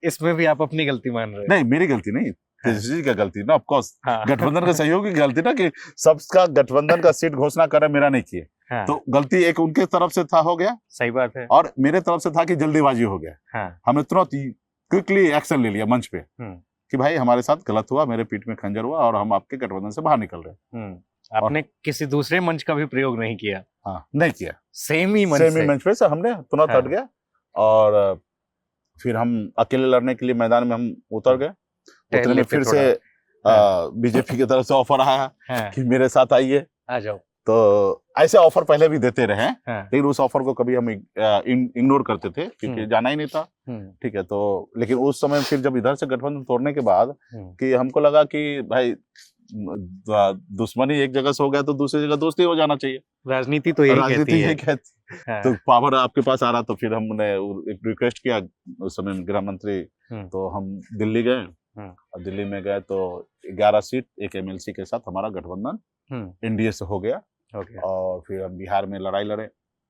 Speaker 1: इसमें भी आप अपनी गलती मान रहे हैं?
Speaker 2: नहीं, मेरी गलती नहीं, तेजस्वी जी का गलती ना, ऑफ कोर्स गठबंधन का सहयोग की गलती ना, कि सबका गठबंधन का सीट घोषणा कर मेरा नहीं किए। तो गलती एक उनके तरफ से था, हो गया,
Speaker 1: सही बात है,
Speaker 2: और मेरे तरफ से था कि जल्दीबाजी हो गया। हमने तुरंत क्विकली एक्शन ले लिया मंच पे कि भाई हमारे साथ गलत हुआ, मेरे पीठ में खंजर हुआ, और हम आपके गठबंधन से बाहर निकल रहे हैं।
Speaker 1: आपने किसी दूसरे मंच का भी प्रयोग नहीं किया?
Speaker 2: हाँ, नहीं किया,
Speaker 1: सेम ही मंच पे
Speaker 2: से हमने तुरंत हट गया, और फिर हम अकेले लड़ने के लिए मैदान में हम उतर गए। उतने में फिर से बीजेपी की तरफ से ऑफर आया कि मेरे साथ आइए,
Speaker 1: आ जाओ।
Speaker 2: तो ऐसे ऑफर पहले भी देते रहे,
Speaker 1: हाँ।
Speaker 2: लेकिन उस ऑफर को कभी हम इग्नोर करते थे क्योंकि जाना ही नहीं था। ठीक है, तो लेकिन उस समय फिर जब इधर से गठबंधन तोड़ने के बाद कि हमको लगा कि भाई दुश्मनी एक जगह से हो गया तो दूसरी जगह दोस्ती हो जाना चाहिए।
Speaker 1: राजनीति तो यही कहती है।
Speaker 2: हाँ। तो पावर आपके पास आ रहा, तो फिर हमने एक रिक्वेस्ट किया उस समय गृह मंत्री, तो हम दिल्ली गए और दिल्ली में गए तो 11 सीट एक एमएलसी के साथ हमारा गठबंधन एनडीए से हो गया। और फिर हम बिहार में लड़ाई लड़े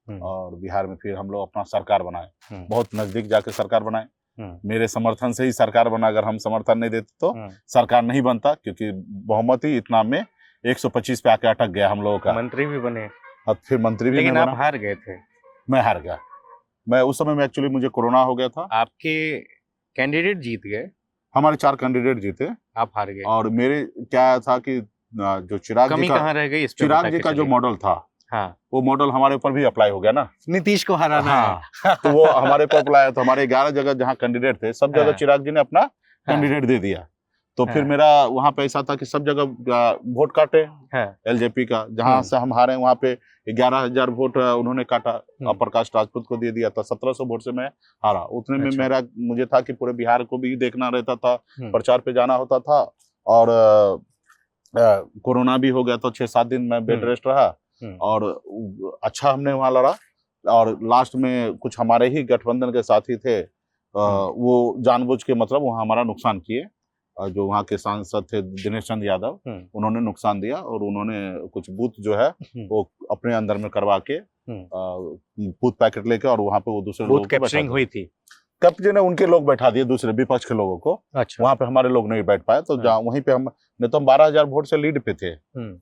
Speaker 2: और बिहार में फिर हम लोग अपना सरकार बनाए, बहुत नजदीक जाके सरकार बनाए। मेरे समर्थन से ही सरकार बना, अगर हम समर्थन नहीं देते तो सरकार नहीं बनता, क्योंकि बहुमत ही इतना में 125 पे आके अटक गया हम लोगों का।
Speaker 1: मंत्री भी बने
Speaker 2: और फिर मंत्री भी,
Speaker 1: लेकिन आप हार गए थे।
Speaker 2: मैं हार गया। मैं उस समय में एक्चुअली मुझे कोरोना हो गया था।
Speaker 1: आपके कैंडिडेट जीत गए,
Speaker 2: हमारे 4 कैंडिडेट जीते,
Speaker 1: आप हार गए।
Speaker 2: और मेरे क्या था कि जो चिराग जी का,
Speaker 1: कहाँ रह गई,
Speaker 2: चिराग जी का जो मॉडल था, हाँ, वो मॉडल हमारे ऊपर भी अप्लाई हो गया ना,
Speaker 1: नीतीश को हराना।
Speaker 2: हाँ, तो वो हमारे ऊपर अप्लाई, तो हमारे 11 जगह जहाँ कैंडिडेट थे सब जगह चिराग जी ने अपना कैंडिडेट दे दिया। तो फिर मेरा वहाँ पे ऐसा था कि सब जगह वोट काटे एलजेपी का, जहाँ से हम हारे वहाँ पे 11,000 वोट उन्होंने काटा, प्रकाश राजपूत को दे दिया था। 1700 वोट से मैं हारा। उतने में मेरा मुझे था कि पूरे बिहार को भी देखना रहता था, प्रचार पे जाना होता था, और कोरोना भी हो गया तो 6-7 दिन मैं बेड रेस्ट रहा, और अच्छा हमने वहाँ लड़ा। और लास्ट में कुछ हमारे ही गठबंधन के साथी थे, वो जानबूझ के मतलब वहाँ हमारा नुकसान किए। जो वहाँ के सांसद थे दिनेश चंद यादव, उन्होंने नुकसान दिया, और उन्होंने कुछ बूथ जो है वो अपने अंदर में करवा के बूथ पैकेट लेके, और वहाँ पे वो दूसरे लोगों को
Speaker 1: कैप्चरिंग हुई थी।
Speaker 2: कब्जे ने उनके लोग बैठा दिए, दूसरे विपक्ष के लोगों को। अच्छा। वहाँ पे हमारे लोग नहीं बैठ पाए, तो जहाँ वहीं पे हम, नहीं तो हम 12,000 वोट से लीड पे थे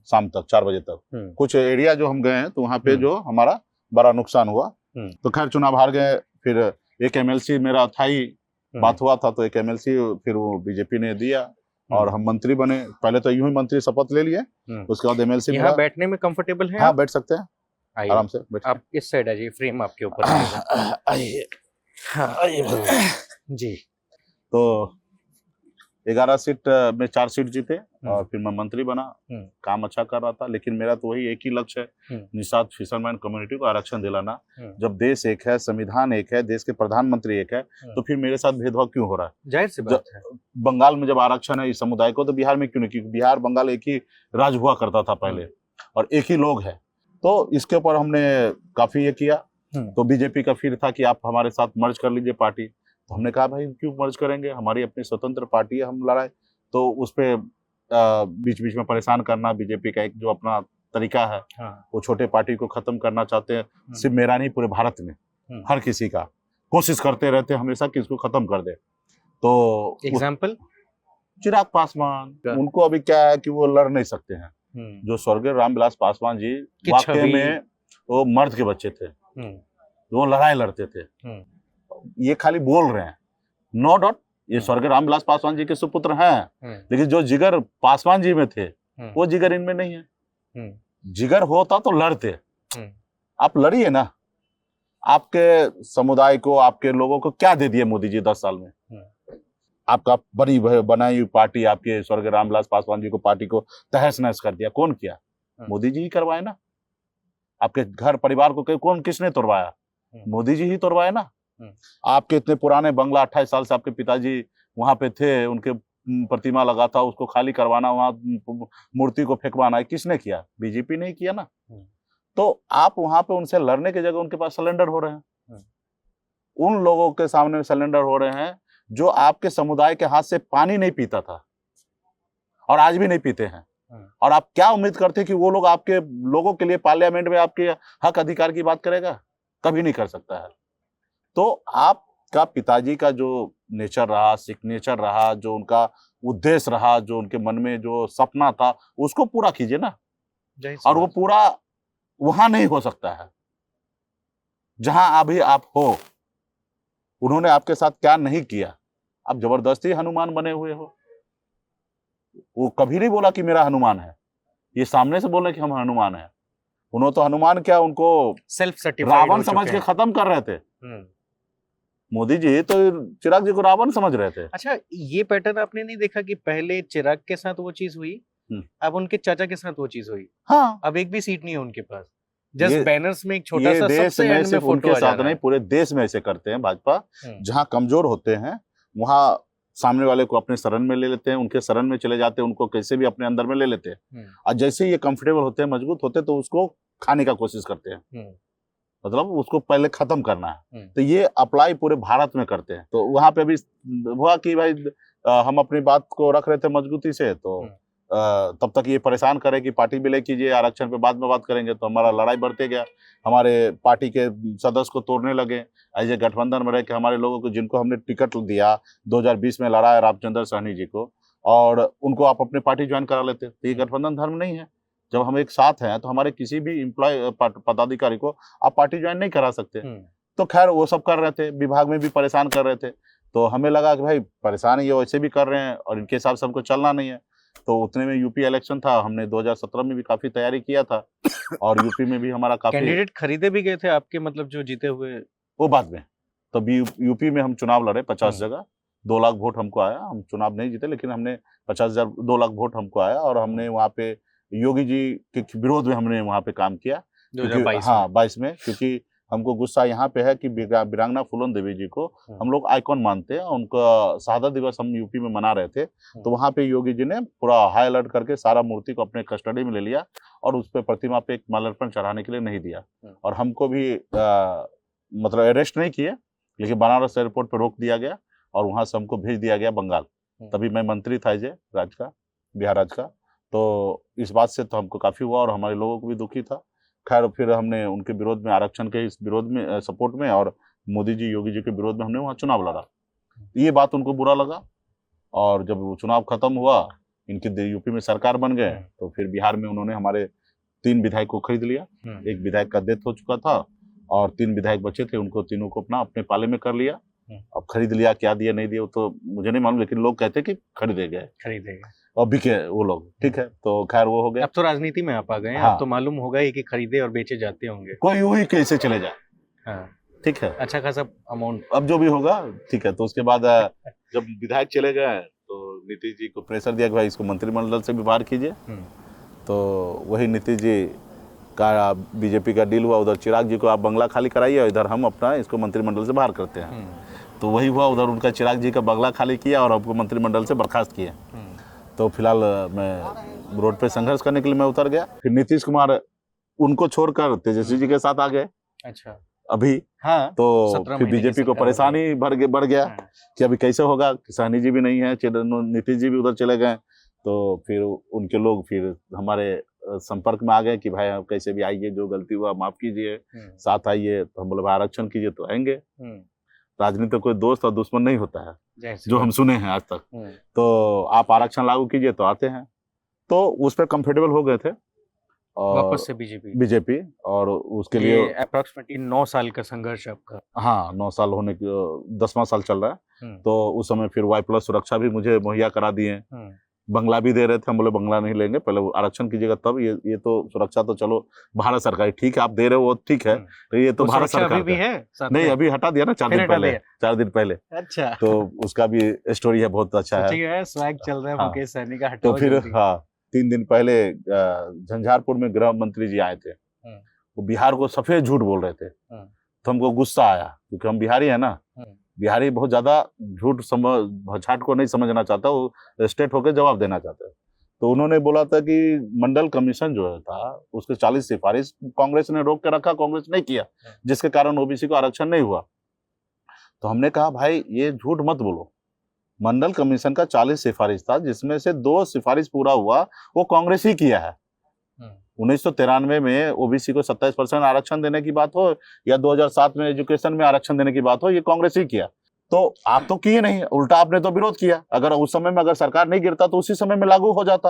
Speaker 2: शाम तक 4 बजे तक। कुछ एरिया जो हम गए हैं तो वहाँ पे जो हमारा बड़ा नुकसान हुआ। तो खैर चुनाव हार गए। फिर एक एमएलसी मेरा था ही, बात हुआ था, तो एक एमएलसी फिर वो बीजेपी ने दिया और हम मंत्री बने। पहले तो यूं ही मंत्री शपथ ले लिए, उसके बाद एमएलसी।
Speaker 1: यहाँ बैठने में कंफर्टेबल है?
Speaker 2: हाँ, बैठ सकते हैं आराम से।
Speaker 1: आप इस साइड आइए, फ्रेम आपके ऊपर
Speaker 2: आइए।
Speaker 1: जी।
Speaker 2: तो 11 सीट में 4 सीट जीते, और फिर मैं मंत्री बना। काम अच्छा कर रहा था, लेकिन मेरा तो वही एक ही लक्ष्य है, निषाद फिशरमैन कम्युनिटी को आरक्षण दिलाना। जब देश एक है, संविधान एक है, देश के प्रधानमंत्री एक है, तो फिर मेरे साथ भेदभाव क्यों हो रहा है?
Speaker 1: जाहिर सी बात है।
Speaker 2: बंगाल में जब आरक्षण है इस समुदाय को, तो बिहार में क्यों नहीं? क्योंकि बिहार बंगाल एक ही राज हुआ करता था पहले, और एक ही लोग है। तो इसके ऊपर हमने काफी ये किया। तो बीजेपी का फिर था कि आप हमारे साथ मर्ज कर लीजिए पार्टी। तो हमने कहा भाई क्यों मर्ज करेंगे, हमारी अपनी स्वतंत्र पार्टी है, हम लड़ाए। तो उस पे बीच बीच में परेशान करना, बीजेपी का एक जो अपना तरीका है, वो छोटे पार्टी को खत्म करना चाहते हैं। सिर्फ मेरा नहीं, पूरे भारत में हर किसी का कोशिश करते रहते हमेशा कि इसको खत्म कर दे। तो
Speaker 1: एग्जाम्पल
Speaker 2: चिराग पासवान, उनको अभी क्या है कि वो लड़ नहीं सकते हैं। जो स्वर्गीय रामविलास पासवान जी वाकई में वो मर्द के बच्चे थे, वो लड़ाई लड़ते थे। ये खाली बोल रहे हैं, नो डाउट ये स्वर्गीय रामविलास पासवान जी के सुपुत्र हैं, लेकिन जो जिगर पासवान जी में थे वो जिगर इनमें नहीं है। जिगर होता तो लड़ते। आप लड़िए ना। आपके समुदाय को, आपके लोगों को क्या दे दिए मोदी जी 10 साल में? आपका बनाई हुई पार्टी, आपके स्वर्गीय रामविलास पासवान जी को पार्टी को तहस नहस कर दिया। कौन किया? मोदी जी ही करवाए ना। आपके घर परिवार को कौन किसने तोड़वाया? मोदी जी ही तोड़वाए ना। आपके इतने पुराने बंगला, 28 साल से आपके पिताजी वहां पे थे, उनके प्रतिमा लगा था, उसको खाली करवाना, वहां मूर्ति को फेंकवाना, किसने किया? बीजेपी ने ही किया ना। तो आप वहां पे उनसे लड़ने की जगह उनके पास सरेंडर हो रहे हैं। उन लोगों के सामने सरेंडर हो रहे हैं जो आपके समुदाय के हाथ से पानी नहीं पीता था और आज भी नहीं पीते हैं। और आप क्या उम्मीद करते हैं कि वो लोग आपके लोगों के लिए पार्लियामेंट में आपके हक अधिकार की बात करेगा? कभी नहीं कर सकता है। तो आपका पिताजी का जो नेचर रहा, सिग्नेचर रहा, जो उनका उद्देश्य रहा, जो उनके मन में जो सपना था, उसको पूरा कीजिए ना। और वो पूरा वहां नहीं हो सकता है जहां अभी आप हो। उन्होंने आपके साथ क्या नहीं किया। आप जबरदस्ती हनुमान बने हुए हो। वो कभी नहीं बोला कि मेरा हनुमान है, ये सामने से बोले कि हम हनुमान हैं। उन्होंने तो हनुमान क्या, उनको
Speaker 1: सेल्फ सर्टिफाइड
Speaker 2: रावण समझ के खत्म कर रहे थे। मोदी जी तो चिराग जी को रावण समझ रहे थे।
Speaker 1: अच्छा, ये पैटर्न आपने नहीं देखा कि पहले चिराग के साथ वो चीज हुई अब उनके चाचा के साथ वो चीज हुई।
Speaker 2: हाँ,
Speaker 1: अब एक भी सीट नहीं है उनके पास, जस्ट
Speaker 2: ये
Speaker 1: बैनर्स में एक छोटा सा
Speaker 2: देश
Speaker 1: सबसे
Speaker 2: में
Speaker 1: एंड में
Speaker 2: सिर्फ
Speaker 1: फोटो
Speaker 2: उनके
Speaker 1: आ जा
Speaker 2: साथ
Speaker 1: रहा
Speaker 2: नहीं,
Speaker 1: है।
Speaker 2: पूरे देश में ऐसे करते हैं भाजपा। जहाँ कमजोर होते हैं वहाँ सामने वाले को अपने शरण में ले लेते हैं, उनके शरण में चले जाते हैं, उनको कैसे भी अपने अंदर में ले लेते हैं, और जैसे ही ये कंफर्टेबल होते हैं, मजबूत होते हैं, तो उसको खाने का कोशिश करते हैं, मतलब उसको पहले खत्म करना है। तो ये अप्लाई पूरे भारत में करते हैं। तो वहां पे अभी हुआ कि भाई हम अपनी बात को रख रहे थे मजबूती से, तो तब तक ये परेशान करे कि पार्टी विलय कीजिए, आरक्षण पे बाद में बात करेंगे, तो हमारा लड़ाई बढ़ते गया। हमारे पार्टी के सदस्य को तोड़ने लगे, ऐसे गठबंधन में रह के हमारे लोगों को, जिनको हमने टिकट दिया 2020 में लड़ा है रामचंद्र सहनी जी को, और उनको आप अपनी पार्टी ज्वाइन करा लेते। तो ये गठबंधन धर्म नहीं है। जब हम एक साथ हैं तो हमारे किसी भी एम्प्लॉय पदाधिकारी को आप पार्टी ज्वाइन नहीं करा सकते। तो खैर वो सब कर रहे थे, विभाग में भी परेशान कर रहे थे। तो हमें लगा कि भाई परेशान ये वैसे भी कर रहे हैं और इनके हिसाब से हमको चलना नहीं है। तो उतने में यूपी इलेक्शन था, हमने 2017 में भी काफी तैयारी किया था, और यूपी में भी हमारा काफी
Speaker 1: कैंडिडेट खरीदे भी गए थे आपके, मतलब जो जीते हुए?
Speaker 2: वो बाद में। तो यूपी में हम चुनाव लड़े 50 जगह, 2 लाख वोट हमको आया। हम चुनाव नहीं जीते, लेकिन हमने 50,000 2 लाख वोट हमको आया, और हमने वहाँ पे योगी जी के विरोध में हमने वहाँ पे काम किया
Speaker 1: 2022
Speaker 2: हाँ 22 में, क्योंकि हमको गुस्सा यहाँ पे है कि वीरांगना फूलन देवी जी को हम लोग आइकॉन मानते हैं। उनका शहादत दिवस हम यूपी में मना रहे थे, तो वहाँ पे योगी जी ने पूरा हाई अलर्ट करके सारा मूर्ति को अपने कस्टडी में ले लिया, और उस पर प्रतिमा पे एक माल्यार्पण चढ़ाने के लिए नहीं दिया। और हमको भी मतलब अरेस्ट नहीं किए, लेकिन बनारस एयरपोर्ट पर रोक दिया गया, और वहाँ से हमको भेज दिया गया बंगाल। तभी मैं मंत्री था बिहार राज्य का। तो इस बात से तो हमको काफी हुआ, और हमारे लोगों को भी दुखी था। खैर फिर हमने उनके विरोध में, आरक्षण के इस विरोध में सपोर्ट में, और मोदी जी योगी जी के विरोध में हमने वहाँ चुनाव लड़ा। ये बात उनको बुरा लगा, और जब वो चुनाव खत्म हुआ, इनकी यूपी में सरकार बन गए, तो फिर बिहार में उन्होंने हमारे 3 विधायक को खरीद लिया। एक विधायक का डेथ हो चुका था, और 3 विधायक बचे थे, उनको तीनों को अपने पाले में कर लिया। अब खरीद लिया, क्या दिया नहीं दिया तो मुझे नहीं मालूम, लेकिन लोग कहते कि खरीदे गए और बिके वो लोग। ठीक है, तो खैर वो हो गया।
Speaker 1: अब तो राजनीति में आप आ गए हैं।
Speaker 2: हाँ।
Speaker 1: अब तो मालूम होगा ही कि खरीदे और बेचे जाते होंगे।
Speaker 2: कोई यूं ही कैसे चले जाए।
Speaker 1: हाँ।
Speaker 2: ठीक है,
Speaker 1: अच्छा खासा अमाउंट,
Speaker 2: अब जो भी होगा ठीक है। तो उसके बाद जब विधायक चले गए, तो नीतीश जी को प्रेशर दिया कि भाई इसको मंत्रिमंडल से भी बाहर कीजिए। तो वही नीतीश जी का बीजेपी का डील हुआ, उधर चिराग जी को आप बंगला खाली कराइए, और इधर हम अपना इसको मंत्रिमंडल से बाहर करते हैं। तो वही हुआ, उधर उनका चिराग जी का बंगला खाली किया और हमको मंत्रिमंडल से बर्खास्त किया। तो फिलहाल मैं रोड पे संघर्ष करने के लिए मैं उतर गया। फिर नीतीश कुमार उनको छोड़कर तेजस्वी जी के साथ आ गए।
Speaker 1: अच्छा,
Speaker 2: अभी
Speaker 1: हाँ,
Speaker 2: तो फिर बीजेपी को परेशानी बढ़ गया कि अभी कैसे होगा, सहनी जी भी नहीं है, नीतीश जी भी उधर चले गए। तो फिर उनके लोग फिर हमारे संपर्क में आ गए कि भाई आप कैसे भी आइए, जो गलती हुआ माफ कीजिए, साथ आइए। तो हम बोले आरक्षण कीजिए, तो आएंगे। राजनीति में कोई दोस्त और दुश्मन नहीं होता है, जो हम सुने हैं आज तक। तो आप आरक्षण लागू कीजिए, तो आते हैं। तो उस पर कंफर्टेबल हो गए थे, और
Speaker 1: वापस से बीजेपी,
Speaker 2: और उसके लिए
Speaker 1: अप्रॉक्सीमेटली 9 साल का संघर्ष आपका।
Speaker 2: हाँ, 9 साल होने की 10वां साल चल रहा है। तो उस समय फिर Y+ सुरक्षा भी मुझे मुहैया करा दिए, बंगला भी दे रहे थे। हम बोले बंगला नहीं लेंगे, पहले आरक्षण कीजिएगा तब। ये तो सुरक्षा तो चलो भारत सरकार, ठीक है आप दे रहे हो वो ठीक है, तो ये तो भारत सरकार
Speaker 1: भी है
Speaker 2: नहीं, अभी हटा दिया ना 4 दिन पहले।
Speaker 1: अच्छा,
Speaker 2: तो उसका भी स्टोरी है, बहुत अच्छा है।
Speaker 1: स्वैग चल रहा है
Speaker 2: हाँ।
Speaker 1: मुकेश सहनी का।
Speaker 2: तो फिर हाँ, 3 दिन पहले झंझारपुर में गृह मंत्री जी आए थे, वो बिहार को सफेद झूठ बोल रहे थे। तो हमको गुस्सा आया, क्योंकि हम बिहारी है ना, बिहारी बहुत ज्यादा झूठ छाट को नहीं समझना चाहता, वो स्टेट होकर जवाब देना चाहता है। तो उन्होंने बोला था कि मंडल कमीशन जो था उसके 40 सिफारिश कांग्रेस ने रोक के रखा, कांग्रेस नहीं किया, जिसके कारण ओबीसी को आरक्षण नहीं हुआ। तो हमने कहा भाई ये झूठ मत बोलो, मंडल कमीशन का 40 सिफारिश था, जिसमें से 2 सिफारिश पूरा हुआ, वो कांग्रेस ही किया है। 1993 में ओबीसी को 27% आरक्षण देने की बात हो, या 2007 में एजुकेशन में आरक्षण देने की बात हो, ये कांग्रेस ही किया। तो आप तो किए नहीं, उल्टा आपने तो विरोध किया। अगर उस समय में अगर सरकार नहीं गिरता तो उसी समय में लागू हो जाता।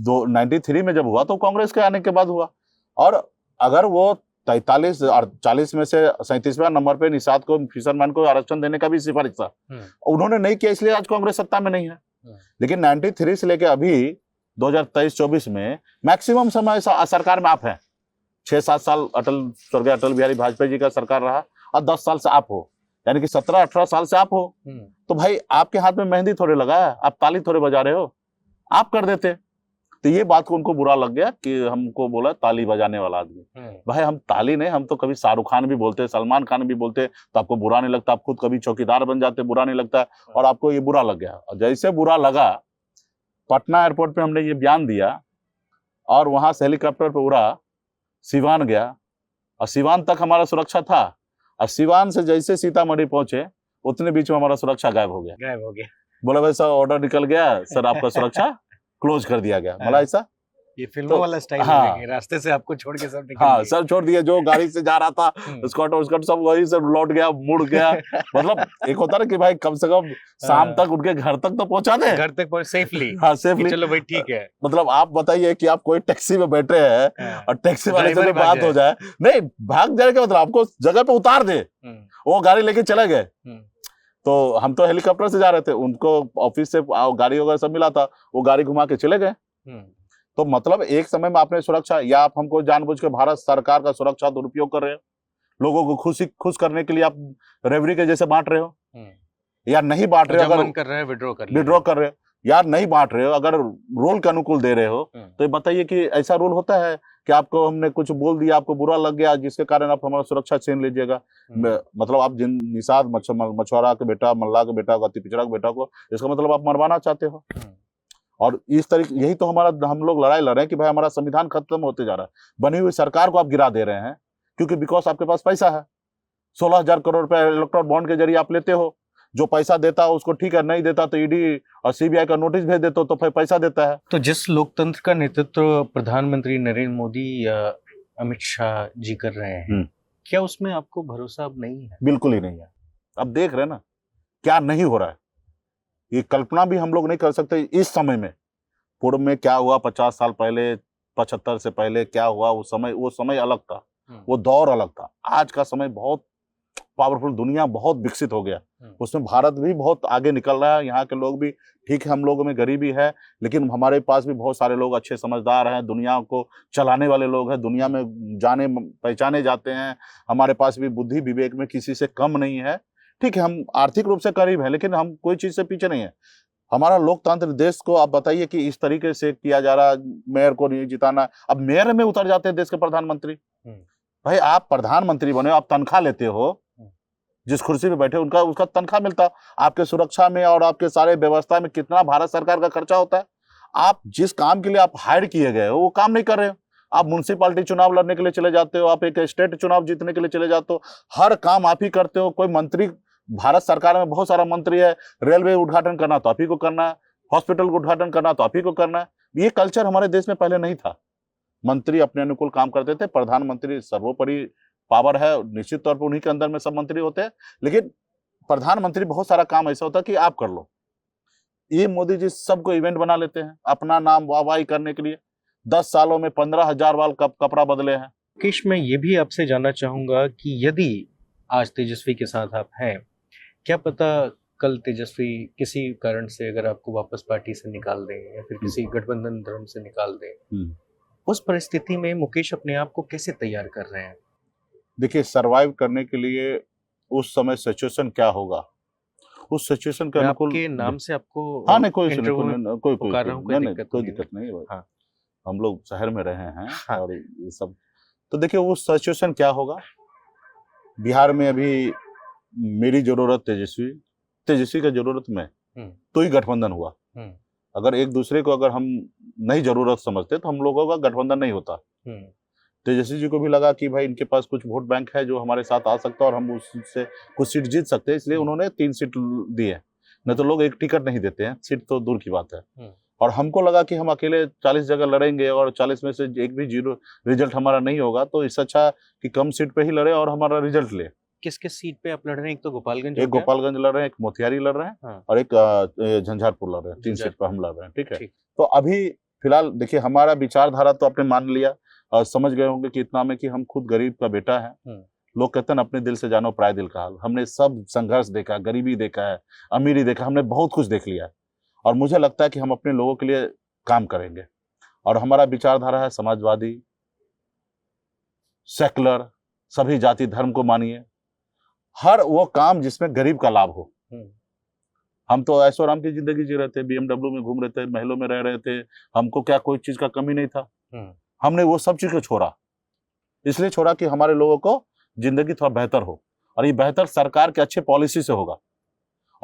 Speaker 2: 93 में जब हुआ तो कांग्रेस के आने के बाद हुआ। और अगर वो 40 में से 37वें नंबर पे निषाद को, फिशरमैन को आरक्षण देने का भी सिफारिश था, उन्होंने नहीं किया, इसलिए आज कांग्रेस सत्ता में नहीं है। लेकिन 93 से लेकर अभी 2023-24 में मैक्सिमम समय सरकार में आप है। 6-7 साल स्वर्गीय अटल बिहारी वाजपेयी जी का सरकार रहा, और 10 साल से आप हो, यानी कि 17-18 साल से आप हो। तो भाई आपके हाथ में मेहंदी थोड़े लगा है, आप ताली थोड़े बजा रहे हो। आप कर देते। तो ये बात को उनको बुरा लग गया कि हमको बोला ताली बजाने वाला आदमी। भाई हम ताली नहीं, हम तो कभी शाहरुख खान भी बोलते, सलमान खान भी बोलते, तो आपको बुरा नहीं लगता। आप खुद कभी चौकीदार बन जाते, बुरा नहीं लगता, और आपको ये बुरा लग गया। और जैसे बुरा लगा, पटना एयरपोर्ट पे हमने ये बयान दिया और वहां से हेलीकॉप्टर पे उड़ा, सिवान गया, और सिवान तक हमारा सुरक्षा था, और सिवान से जैसे सीतामढ़ी पहुंचे उतने बीच में हमारा सुरक्षा गायब हो गया। बोला भाई सर ऑर्डर निकल गया सर, आपका सुरक्षा क्लोज कर दिया गया। मतलब ऐसा
Speaker 1: ये फिल्मों वाला स्टाइल है, रास्ते से आपको छोड़ के सब निकल
Speaker 2: गए। सब छोड़ दिए, जो गाड़ी से जा रहा था स्कॉट सब वही से लौट गया, मुड़ गया। मतलब एक होता है कि भाई कम से कम शाम तक उनके घर तक तो पहुंचा दे,
Speaker 1: घर तक सेफली।
Speaker 2: हाँ सेफली,
Speaker 1: चलो भाई ठीक है।
Speaker 2: मतलब आप बताइए कि आप कोई टैक्सी में बैठे हैं और टैक्सी वाले से बात हो जाए, नहीं भाग जाए, मतलब आपको जगह पे उतार दे, वो गाड़ी लेके चले गए। तो हम तो हेलीकॉप्टर से जा रहे थे, उनको ऑफिस से गाड़ी वगैरह सब मिला था, वो गाड़ी घुमा के चले गए। तो मतलब एक समय में आपने सुरक्षा, या आप हमको जानबूझ के भारत सरकार का सुरक्षा दुरुपयोग कर रहे हो, लोगों को खुश करने के लिए आप रेवड़ी के जैसे बांट रहे हो, या नहीं बांट रहे हो, अगर मन कर रहे हैं विड्रॉ कर रहे हो, यार नहीं बांट रहे हो, अगर रोल के अनुकूल दे रहे हो, तो ये बताइए कि ऐसा रोल होता है कि आपको हमने कुछ बोल दिया, आपको बुरा लग गया, जिसके कारण आप हमारा सुरक्षा छीन लीजिएगा। मतलब आप जिन निषाद मछुआरा के बेटा, मल्लाह के बेटा, गति पिछड़ा के बेटा को, इसका मतलब आप मरवाना चाहते हो। और इस तरीके, यही तो हम लोग लड़ाई लड़ रहे हैं कि भाई हमारा संविधान खत्म होते जा रहा है, बनी हुई सरकार को आप गिरा दे रहे हैं, क्योंकि बिकॉज आपके पास पैसा है। 16,000 करोड़ रुपए इलेक्ट्रॉल बॉन्ड के जरिए आप लेते हो, जो पैसा देता है उसको ठीक है, नहीं देता तो ईडी और सीबीआई का नोटिस भेज देते हो, तो फिर पैसा देता है।
Speaker 1: तो जिस लोकतंत्र का नेतृत्व प्रधानमंत्री नरेंद्र मोदी या अमित शाह जी कर रहे हैं, क्या उसमें आपको भरोसा अब नहीं है?
Speaker 2: बिल्कुल ही नहीं है। अब देख रहे हैं ना क्या नहीं हो रहा है, ये कल्पना भी हम लोग नहीं कर सकते इस समय में। पूर्व में क्या हुआ 50 साल पहले, 75 से पहले क्या हुआ, वो समय अलग था, वो दौर अलग था। आज का समय बहुत पावरफुल, दुनिया बहुत विकसित हो गया, उसमें भारत भी बहुत आगे निकल रहा है। यहाँ के लोग भी ठीक है, हम लोगों में गरीबी है, लेकिन हमारे पास भी बहुत सारे लोग अच्छे समझदार हैं, दुनिया को चलाने वाले लोग हैं, दुनिया में जाने पहचाने जाते हैं। हमारे पास भी बुद्धि विवेक में किसी से कम नहीं है। ठीक है, हम आर्थिक रूप से करीब हैं, लेकिन हम कोई चीज से पीछे नहीं है। हमारा लोकतांत्रिक देश को आप बताइए कि इस तरीके से किया जा रहा है, मेयर को नहीं जिताना, अब मेयर में उतर जाते हैं देश के प्रधानमंत्री। भाई आप प्रधानमंत्री बने, आप तनख्वाह लेते हो, जिस कुर्सी पे बैठे उसका तनख्वाह मिलता, आपके सुरक्षा में और आपके सारे व्यवस्था में कितना भारत सरकार का खर्चा होता है। आप जिस काम के लिए आप हायर किए गए हो वो काम नहीं कर रहे हो। आप म्युनिसिपैलिटी चुनाव लड़ने के लिए चले जाते हो, आप एक स्टेट चुनाव जीतने के लिए चले जाते हो, हर काम आप ही करते हो। कोई मंत्री, भारत सरकार में बहुत सारा मंत्री है, रेलवे उद्घाटन करना तो आप ही को करना है, हॉस्पिटल का उद्घाटन करना तो आप ही को करना है। ये कल्चर हमारे देश में पहले नहीं था। मंत्री अपने अनुकूल काम करते थे, प्रधानमंत्री सर्वोपरि पावर है, निश्चित तौर पर उन्हीं के अंदर में सब मंत्री होते हैं, लेकिन प्रधानमंत्री बहुत सारा काम ऐसा होता है कि आप कर लो। ये मोदी जी सबको इवेंट बना लेते हैं अपना नाम वाहवाही करने के लिए। 10 सालों में 15,000 बार कपड़ा बदले हैं।
Speaker 1: मुकेश, मैं ये भी आपसे जानना चाहूंगा कि यदि आज तेजस्वी के साथ आप हैं, क्या पता कल तेजस्वी किसी कारण से अगर आपको वापस पार्टी से निकाल दें या फिर किसी गठबंधन धर्म से निकाल दें, उस परिस्थिति में मुकेश अपने आप को कैसे तैयार कर रहे हैं?
Speaker 2: देखिए, सरवाइव करने के लिए उस समय सिचुएशन क्या होगा, उस सिचुएशन के अनुकूल
Speaker 1: आपके नाम से आपको
Speaker 2: हाँ नहीं कोई दिक्कत नहीं है। हाँ, हम लोग शहर में रहे हैं। हाँ। और ये सब तो देखिए उस सिचुएशन क्या होगा। बिहार में अभी मेरी जरूरत तेजस्वी का जरूरत में, तो ही गठबंधन हुआ। अगर एक दूसरे को अगर हम नहीं जरूरत समझते तो हम लोगों का गठबंधन नहीं होता। तेजस्वी जी को भी लगा कि भाई इनके पास कुछ वोट बैंक है जो हमारे साथ आ सकता है और हम उससे कुछ सीट जीत सकते हैं, इसलिए उन्होंने 3 सीट दिए। नहीं तो लोग एक टिकट नहीं देते हैं, सीट तो दूर की बात है। और हमको लगा कि हम अकेले 40 जगह लड़ेंगे और 40 में से एक भी 0 रिजल्ट हमारा नहीं होगा, तो इससे अच्छा कि कम सीट पे ही लड़े और हमारा रिजल्ट ले।
Speaker 1: किस किस सीट पे आप लड़ रहे हैं? एक तो गोपालगंज,
Speaker 2: एक गोपालगंज लड़ रहे हैं, एक मोतिहारी लड़ रहे हैं। हाँ। और एक झंझारपुर लड़ रहे हैं। 3 सीट पर हम लड़ रहे हैं। ठीक है, तो अभी फिलहाल देखिए हमारा विचारधारा तो आपने मान लिया और समझ गए होंगे कि इतना में कि हम खुद गरीब का बेटा है। लोग कहते हैं अपने दिल से जानो पराये दिल का हाल। हमने सब संघर्ष देखा, गरीबी देखा है, अमीरी देखा, हमने बहुत कुछ देख लिया है और मुझे लगता है कि हम अपने लोगों के लिए काम करेंगे। और हमारा विचारधारा है समाजवादी, सेकुलर, सभी जाति धर्म को मानिए, हर वो काम जिसमें गरीब का लाभ हो। हम तो ऐशो आराम की जिंदगी जी रहे थे, BMW में घूम रहे थे, महलों में रह रहे थे, हमको क्या कोई चीज का कमी नहीं था। हमने वो सब चीज को छोड़ा, इसलिए छोड़ा कि हमारे लोगों को जिंदगी थोड़ा बेहतर हो, और ये बेहतर सरकार के अच्छे पॉलिसी से होगा।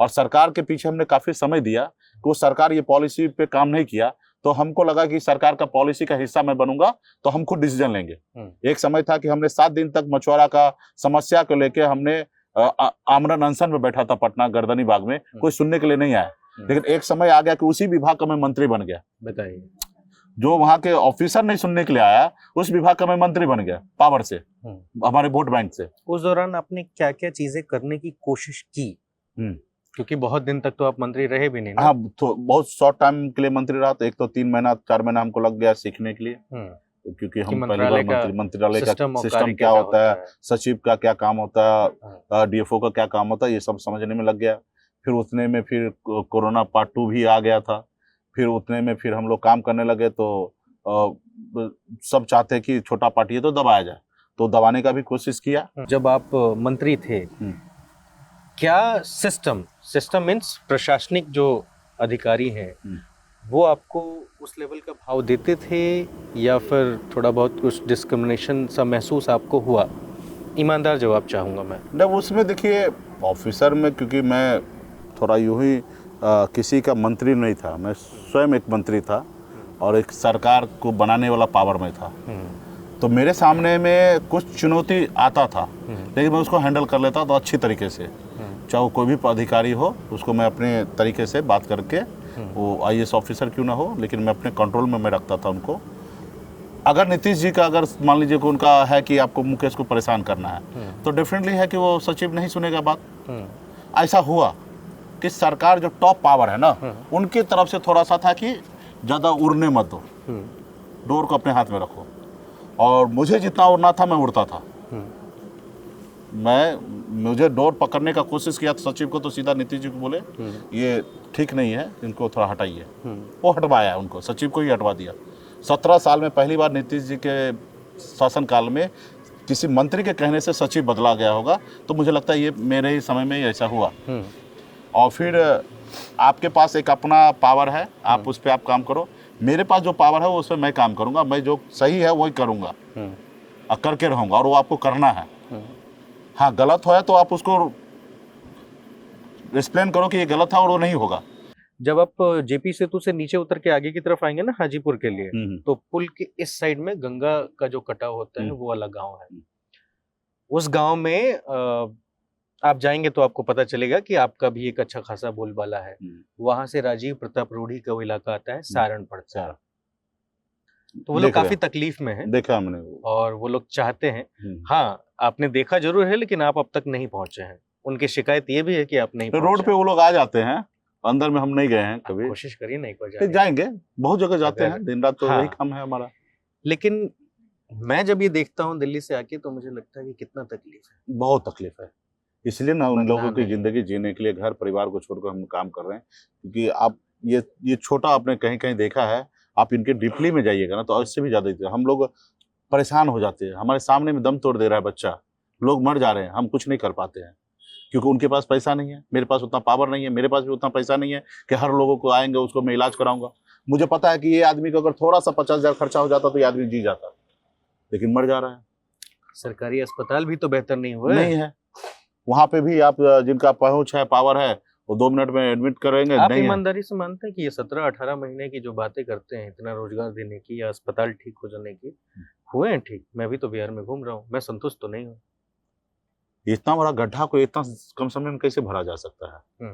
Speaker 2: और सरकार के पीछे हमने काफी समय दिया कि वो सरकार ये पॉलिसी पे काम नहीं किया, तो हमको लगा कि सरकार का पॉलिसी का हिस्सा मैं बनूंगा तो हम खुद डिसीजन लेंगे। एक समय था कि हमने 7 दिन तक मछुआरा का समस्या को लेके हमने आमरण अनशन में बैठा था पटना गर्दनी बाग में, कोई सुनने के लिए नहीं आया। लेकिन एक समय आ गया कि उसी विभाग का मैं मंत्री बन गया।
Speaker 1: बताइए,
Speaker 2: जो वहां के ऑफिसर नहीं सुनने के लिए आया, उस विभाग का मैं मंत्री बन गया, पावर से, हमारे वोट बैंक से।
Speaker 1: उस दौरान आपने क्या क्या चीजें करने की कोशिश की? क्योंकि बहुत दिन तक तो आप मंत्री रहे भी नहीं ना।
Speaker 2: हाँ, तो बहुत शॉर्ट टाइम के लिए मंत्री रहा, तो एक तो 3 महीना 4 महीना हमको लग गया सीखने के लिए, क्योंकि हम पहली बार मंत्रालय का सिस्टम क्या होता है, सचिव का क्या काम होता है, DFO का क्या काम होता है, ये सब समझने में लग गया। फिर उतने में फिर कोरोना पार्ट 2 भी आ गया था, फिर उतने में फिर हम लोग काम करने लगे, तो सब चाहते कि छोटा पार्टी है तो दबाया जाए, तो दबाने का भी कोशिश किया।
Speaker 1: जब आप मंत्री थे, क्या सिस्टम मीन्स प्रशासनिक जो अधिकारी हैं वो आपको उस लेवल का भाव देते थे, या फिर थोड़ा बहुत कुछ डिस्क्रिमिनेशन सा महसूस आपको हुआ? ईमानदार जवाब चाहूँगा मैं।
Speaker 2: जब उसमें देखिए ऑफिसर में, क्योंकि मैं थोड़ा यूं ही किसी का मंत्री नहीं था, मैं स्वयं एक मंत्री था और एक सरकार को बनाने वाला पावर में था, तो मेरे सामने में कुछ चुनौती आता था, लेकिन मैं उसको हैंडल कर लेता तो अच्छी तरीके से, चाहे वो कोई भी अधिकारी हो, उसको मैं अपने तरीके से बात करके, वो IAS ऑफिसर क्यों ना हो, लेकिन मैं अपने कंट्रोल में मैं रखता था उनको। अगर नीतीश जी का, अगर मान लीजिए कि उनका है कि आपको मुकेश को परेशान करना है, तो डेफिनेटली है कि वो सचिव नहीं सुनेगा बात। ऐसा हुआ कि सरकार जो टॉप पावर है ना, उनकी तरफ से थोड़ा सा था कि ज़्यादा उड़ने मत दो, डोर को अपने हाथ में रखो, और मुझे जितना उड़ना था मैं उड़ता था। मुझे डोर पकड़ने का कोशिश किया तो सचिव को, तो सीधा नीतीश जी को बोले ये ठीक नहीं है, इनको थोड़ा हटाइए। वो हटवाया, उनको सचिव को ही हटवा दिया। 17 साल में पहली बार नीतीश जी के शासनकाल में किसी मंत्री के कहने से सचिव बदला गया होगा, तो मुझे लगता है ये मेरे ही समय में ही ऐसा हुआ। और फिर आपके पास एक अपना पावर है, आप उस पर आप काम करो, मेरे पास जो पावर है वो उस पर मैं काम करूँगा, मैं जो सही है वही करूँगा और करके रहूँगा, और वो आपको करना है। हाँ, गलत हो तो आप उसको एक्सप्लेन करो कि ये गलत है और वो नहीं होगा।
Speaker 1: जब आप JP सेतु से नीचे उतर के आगे की तरफ आएंगे ना हाजीपुर के लिए, तो पुल के इस साइड में गंगा का जो कटाव होता है वो अलग गांव है। उस गांव में आप जाएंगे तो आपको पता चलेगा कि आपका भी एक अच्छा खासा बोलबाला है। वहां से राजीव प्रताप रूढ़ी का वो इलाका आता है, सारण पड़ता है, तो वो लोग काफी तकलीफ में हैं।
Speaker 2: देखा हमने,
Speaker 1: और वो लोग चाहते हैं, हाँ आपने देखा जरूर है, लेकिन आप अब तक नहीं पहुंचे हैं। उनकी शिकायत ये भी है कि आप नहीं,
Speaker 2: रोड पे वो लोग आ जाते हैं, अंदर में हम नहीं गए हैं कभी।
Speaker 1: कोशिश करिए ना एक बार जाने।
Speaker 2: जाएंगे, बहुत जगह जाते हैं, दिन रात तो वही काम है हमारा।
Speaker 1: लेकिन मैं जब ये देखता हूँ दिल्ली से आके, तो मुझे लगता है कि कितना तकलीफ है,
Speaker 2: बहुत तकलीफ है। इसलिए ना उन लोगों की जिंदगी जीने के लिए घर परिवार को छोड़कर हम काम कर रहे हैं, क्योंकि आप ये छोटा आपने कहीं कहीं देखा है, आप इनके डीपली में जाइएगा ना तो इससे भी ज्यादा हम लोग परेशान हो जाते हैं। हमारे सामने में दम तोड़ दे रहा है बच्चा, लोग मर जा रहे हैं, हम कुछ नहीं कर पाते हैं, क्योंकि उनके पास पैसा नहीं है, मेरे पास उतना पावर नहीं है, मेरे पास भी उतना पैसा नहीं है कि हर लोगों को आएंगे उसको मैं इलाज कराऊंगा। मुझे पता है कि ये आदमी को अगर थोड़ा सा 50,000 खर्चा हो जाता तो ये आदमी जी जाता, लेकिन मर जा रहा है।
Speaker 1: सरकारी अस्पताल भी तो बेहतर नहीं हुए,
Speaker 2: नहीं है, वहां पे भी आप जिनका पहुंच है, पावर है, वो 2 मिनट में एडमिट करेंगे।
Speaker 1: आप ईमानदारी से मानते हैं कि ये 17-18 महीने की जो बातें करते हैं, इतना रोजगार देने की या अस्पताल ठीक हो जाने की, हुए हैं ठीक? मैं भी तो बिहार में घूम रहा हूँ, मैं संतुष्ट तो नहीं हूँ।
Speaker 2: इतना बड़ा गड्ढा को इतना कम समय में कैसे भरा जा सकता है?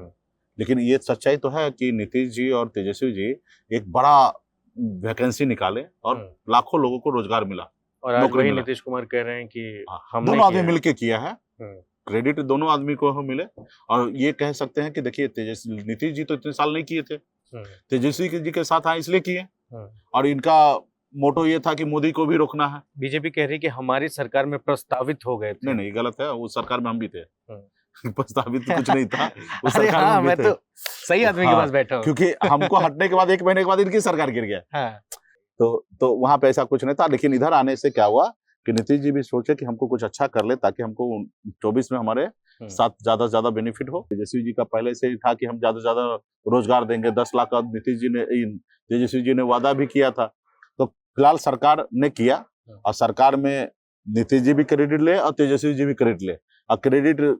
Speaker 2: लेकिन ये सच्चाई तो है कि नीतीश जी और तेजस्वी जी एक बड़ा वैकेंसी निकाले और लाखों लोगों को रोजगार मिला।
Speaker 1: और आज वही नीतीश कुमार कह रहे हैं कि हमने
Speaker 2: दोनों आदमी मिलके किया है, क्रेडिट दोनों आदमी को मिले। और ये कह सकते हैं कि देखिए नीतीश जी तो इतने साल नहीं किए थे, तेजस्वी जी के साथ आए इसलिए किए, और इनका मोटो ये था कि मोदी को भी रोकना है।
Speaker 1: बीजेपी कह रही कि हमारी सरकार में प्रस्तावित हो गए थे।
Speaker 2: नहीं, गलत है, उस सरकार में हम भी थे। प्रस्तावित तो कुछ नहीं था उस सरकार
Speaker 1: में मैं तो सही आदमी के पास बैठा हूँ,
Speaker 2: क्योंकि हमको हटने के बाद 1 महीने के बाद इनकी सरकार गिर गया। तो वहां पे ऐसा कुछ नहीं था। लेकिन इधर आने से क्या हुआ कि नीतीश जी भी सोचे कि हमको कुछ अच्छा कर ले, ताकि हमको 24 में हमारे साथ ज्यादा से ज्यादा बेनिफिट हो। तेजस्वी जी का पहले से ही था कि हम ज्यादा से ज्यादा रोजगार देंगे, 10 लाख का तेजस्वी जी ने वादा भी किया था। तो फिलहाल सरकार ने किया, और सरकार में नीतीश जी भी क्रेडिट ले और तेजस्वी जी भी क्रेडिट ले। और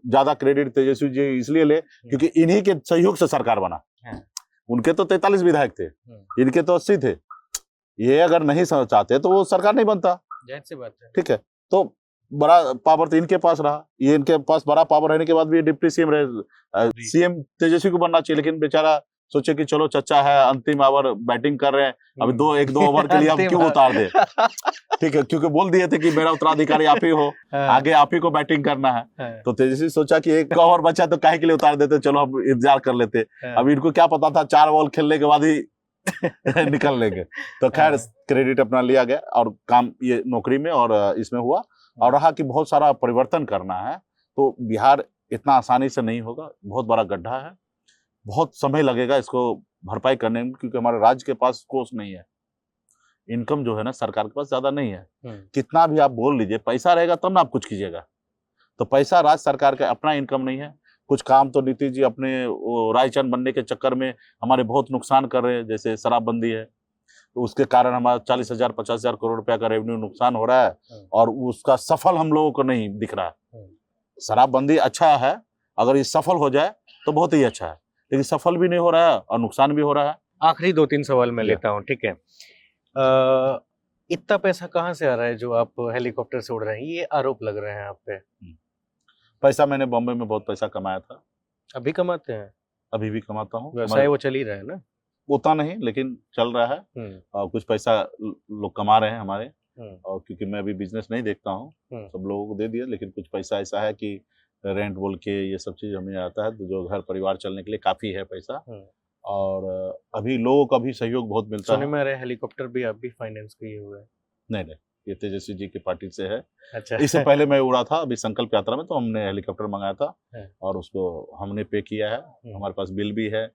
Speaker 2: ज्यादा क्रेडिट तेजस्वी जी इसलिए ले क्योंकि इन्हीं के सहयोग से सरकार बना। उनके तो 43 विधायक थे, इनके तो 80 थे। ये अगर नहीं चाहते तो वो सरकार नहीं बनता,
Speaker 1: जाहिर सी बात है।
Speaker 2: ठीक है। तो बड़ा पावर तो इनके पास रहा, ये इनके पास बड़ा पावर रहने के बाद भी डिप्टी सीएम रहे। सीएम तेजस्वी को बनना चाहिए, लेकिन बेचारा सोचे कि चलो चचा है, अंतिम ओवर बैटिंग कर रहे हैं, अभी एक दो ओवर के लिए हम क्यों उतार दे, ठीक है, क्योंकि बोल दिए थे कि मेरा उत्तराधिकारी आप ही हो, आगे आप ही को बैटिंग करना है। तो तेजस्वी सोचा कि एक ओवर बचा तो काहे के लिए उतार देते, चलो हम इंतजार कर लेते। अभी इनको क्या पता था 4 बॉल खेलने के बाद ही निकल लेंगे। तो खैर क्रेडिट अपना लिया गया और काम ये नौकरी में और इसमें हुआ। और रहा कि बहुत सारा परिवर्तन करना है, तो बिहार इतना आसानी से नहीं होगा, बहुत बड़ा गड्ढा है, बहुत समय लगेगा इसको भरपाई करने में, क्योंकि हमारे राज्य के पास कोर्स नहीं है, इनकम जो है ना सरकार के पास ज्यादा नहीं है। कितना भी आप बोल लीजिए, पैसा रहेगा तब ना आप कुछ कीजिएगा। तो पैसा राज्य सरकार का अपना इनकम नहीं है। कुछ काम तो नीतीश जी अपने रायचंद बनने के चक्कर में हमारे बहुत नुकसान कर रहे हैं, जैसे शराबबंदी है, तो उसके कारण हमारा 40,000 50,000 करोड़ रुपया का रेवेन्यू नुकसान हो रहा है, और उसका सफल हम लोगों को नहीं दिख रहा है। शराबबंदी अच्छा है, अगर ये सफल हो जाए तो बहुत ही अच्छा है, लेकिन सफल भी नहीं हो रहा है और नुकसान भी हो रहा है।
Speaker 1: आखिरी 2-3 सवाल मैं लेता हूँ, ठीक है। इतना पैसा कहाँ से आ रहा है जो आप हेलीकॉप्टर से उड़ रहे हैं, ये आरोप लग रहे हैं आप पे।
Speaker 2: पैसा मैंने बॉम्बे में बहुत पैसा कमाया था।
Speaker 1: अभी कमाते हैं?
Speaker 2: अभी भी कमाता हूँ।
Speaker 1: व्यवसाय वो चल ही रहा है ना?
Speaker 2: उतना नहीं, लेकिन चल रहा है। और कुछ पैसा लोग कमा रहे हैं हमारे, और क्योंकि मैं अभी बिजनेस नहीं देखता हूँ, सब लोगों को दे दिया, लेकिन कुछ पैसा ऐसा है कि रेंट बोल के ये सब चीज हमें आता है, तो जो घर परिवार चलने के लिए काफी है पैसा। और अभी लोगों का भी सहयोग बहुत मिलता है।
Speaker 1: सुनने में आ रहा है हेलीकॉप्टर भी आप भी फाइनेंस किए हुए हैं?
Speaker 2: नहीं, ये तेजस्वी जी की पार्टी से है।
Speaker 1: अच्छा।
Speaker 2: इससे पहले मैं उड़ा था, अभी संकल्प यात्रा में, तो हमने हेलीकॉप्टर मंगाया था और उसको हमने पे किया है, हमारे पास बिल भी है,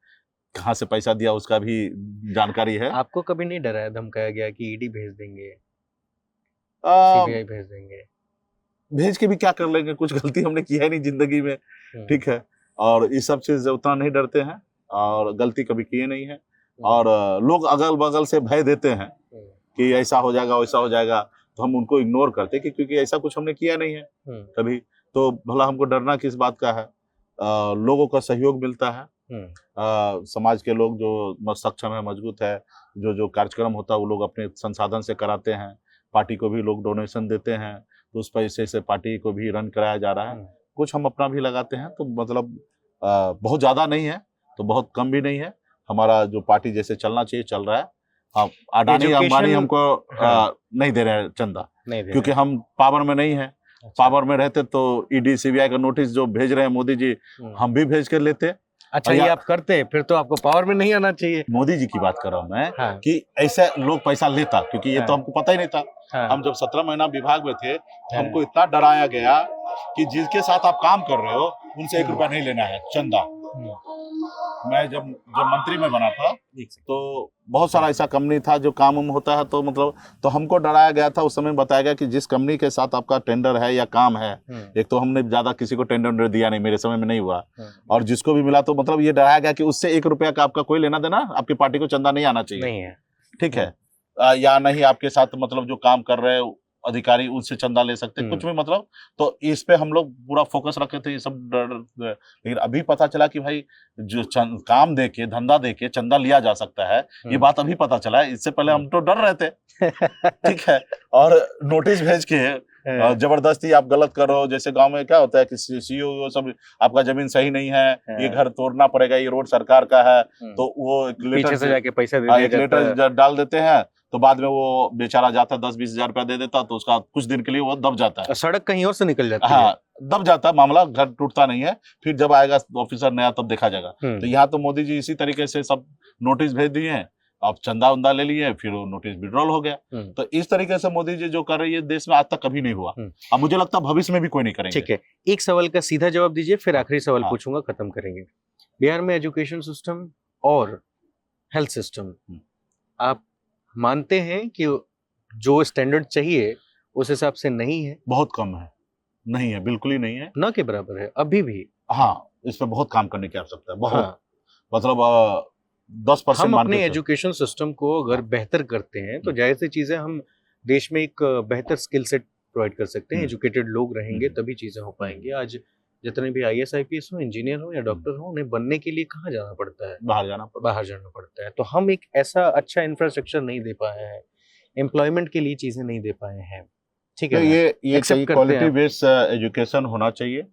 Speaker 2: कहाँ से पैसा दिया उसका भी जानकारी है।
Speaker 1: आपको कभी नहीं डराया धमकाया गया कि ईडी भेज देंगे, सीबीआई भेज देंगे?
Speaker 2: भेज के भी क्या कर लेंगे, कुछ गलती हमने किया ही नहीं जिंदगी में, ठीक है। और इस सब चीज उतना नहीं डरते हैं, और गलती कभी किए नहीं है। और लोग अगल बगल से भय देते हैं कि ऐसा हो जाएगा वैसा हो जाएगा, तो हम उनको इग्नोर करते कि क्योंकि ऐसा कुछ हमने किया नहीं है कभी, तो भला हमको डरना किस बात का है। लोगों का सहयोग मिलता है, समाज के लोग जो सक्षम है, मजबूत है, जो कार्यक्रम होता है वो लोग अपने संसाधन से कराते हैं। पार्टी को भी लोग डोनेशन देते हैं, तो उस पैसे से पार्टी को भी रन कराया जा रहा है। कुछ हम अपना भी लगाते हैं, तो मतलब बहुत ज्यादा नहीं है तो बहुत कम भी नहीं है। हमारा जो पार्टी जैसे चलना चाहिए चल रहा है। हाँ, अडानी अंबानी हमको नहीं दे रहे हैं चंदा, क्योंकि हम पावर में नहीं है। पावर में रहते तो ईडी सीबीआई का नोटिस जो भेज रहे हैं मोदी जी, हम भी भेज कर लेते।
Speaker 1: अच्छा, ये आप करते, फिर तो आपको पावर में नहीं आना चाहिए।
Speaker 2: मोदी जी की बात कर रहा हूँ मैं, कि ऐसे लोग पैसा लेता, क्योंकि ये तो हमको पता ही नहीं था। हम जब 17 महीना विभाग में थे, हमको इतना डराया गया कि जिसके साथ आप काम कर रहे हो उनसे 1 रुपया नहीं लेना है चंदा। मैं जब मंत्री में बना था, तो बहुत सारा ऐसा कंपनी था जो काम होता है, तो मतलब तो हमको डराया गया था। उस समय बताया गया कि जिस कंपनी के साथ आपका टेंडर है या काम है, एक तो हमने ज्यादा किसी को टेंडर दिया नहीं, मेरे समय में नहीं हुआ, और जिसको भी मिला तो मतलब ये डराया गया कि उससे 1 रुपया का आपका कोई लेना देना, आपकी पार्टी को चंदा नहीं आना चाहिए, नहीं है, ठीक है, या नहीं आपके साथ मतलब जो काम कर रहे हैं अधिकारी उनसे चंदा ले सकते, कुछ भी मतलब। तो इस पे हम लोग पूरा फोकस रखे थे, ये सब लेकिन अभी पता चला कि भाई जो काम देके धंधा देके चंदा लिया जा सकता है, ये बात अभी पता चला है। इससे पहले हम तो डर रहे थे, ठीक है। और नोटिस भेज के जबरदस्ती आप गलत करो, जैसे गांव में क्या होता है कि सीईओ सब आपका जमीन सही नहीं है, ये घर तोड़ना पड़ेगा, ये रोड सरकार का है, तो वो एक लेटर से जाके पैसा लेटर डाल देते हैं, तो बाद में वो बेचारा जाता है 10-20 हजार रुपया दे देता, तो उसका कुछ दिन के लिए वो दब जाता है, सड़क कहीं और से निकल जाता है। हाँ, दब जाता है मामला, घर टूटता नहीं है। फिर जब आएगा ऑफिसर नया तब देखा जाएगा। तो यहाँ तो मोदी जी इसी तरीके से सब नोटिस भेज दिए हैं, अब चंदा उंदा ले लिए, फिर वो नोटिस विड्रॉल हो गया। तो इस तरीके से मोदी जी जो कर रही है देश में आज तक कभी नहीं हुआ, अब मुझे लगता है भविष्य में भी कोई नहीं करेंगे। ठीक है, एक सवाल का सीधा जवाब दीजिए, फिर आखिरी सवाल पूछूंगा, खत्म करेंगे। बिहार में एजुकेशन सिस्टम और हेल्थ सिस्टम आप मानते हैं कि जो स्टैंडर्ड चाहिए उस हिसाब से नहीं है? बहुत कम है, नहीं है, बिल्कुल ही नहीं है,
Speaker 1: न के बराबर है अभी भी।
Speaker 2: हाँ, इस पे बहुत काम करने की आवश्यकता है, बहुत।
Speaker 1: हाँ,
Speaker 2: मतलब 10%
Speaker 1: हम अपने एजुकेशन सिस्टम को अगर बेहतर करते हैं तो जाहिर सी चीजें हम देश में एक बेहतर स्किल सेट प्रोवाइड कर सकते हैं। एजुकेटेड लोग रहेंगे तभी चीजें हो पाएंगी। आज जितने भी IAS IPS हो, इंजीनियर हो या डॉक्टर हो, उन्हें बनने के लिए कहाँ जाना पड़ता है? बाहर जाना पड़ता है। तो हम एक ऐसा अच्छा इंफ्रास्ट्रक्चर नहीं दे पाए हैं, एम्प्लॉयमेंट के लिए चीजें नहीं दे पाए हैं। ठीक है,
Speaker 2: ये चाहिए, क्वालिटी बेस्ड एजुकेशन होना चाहिए।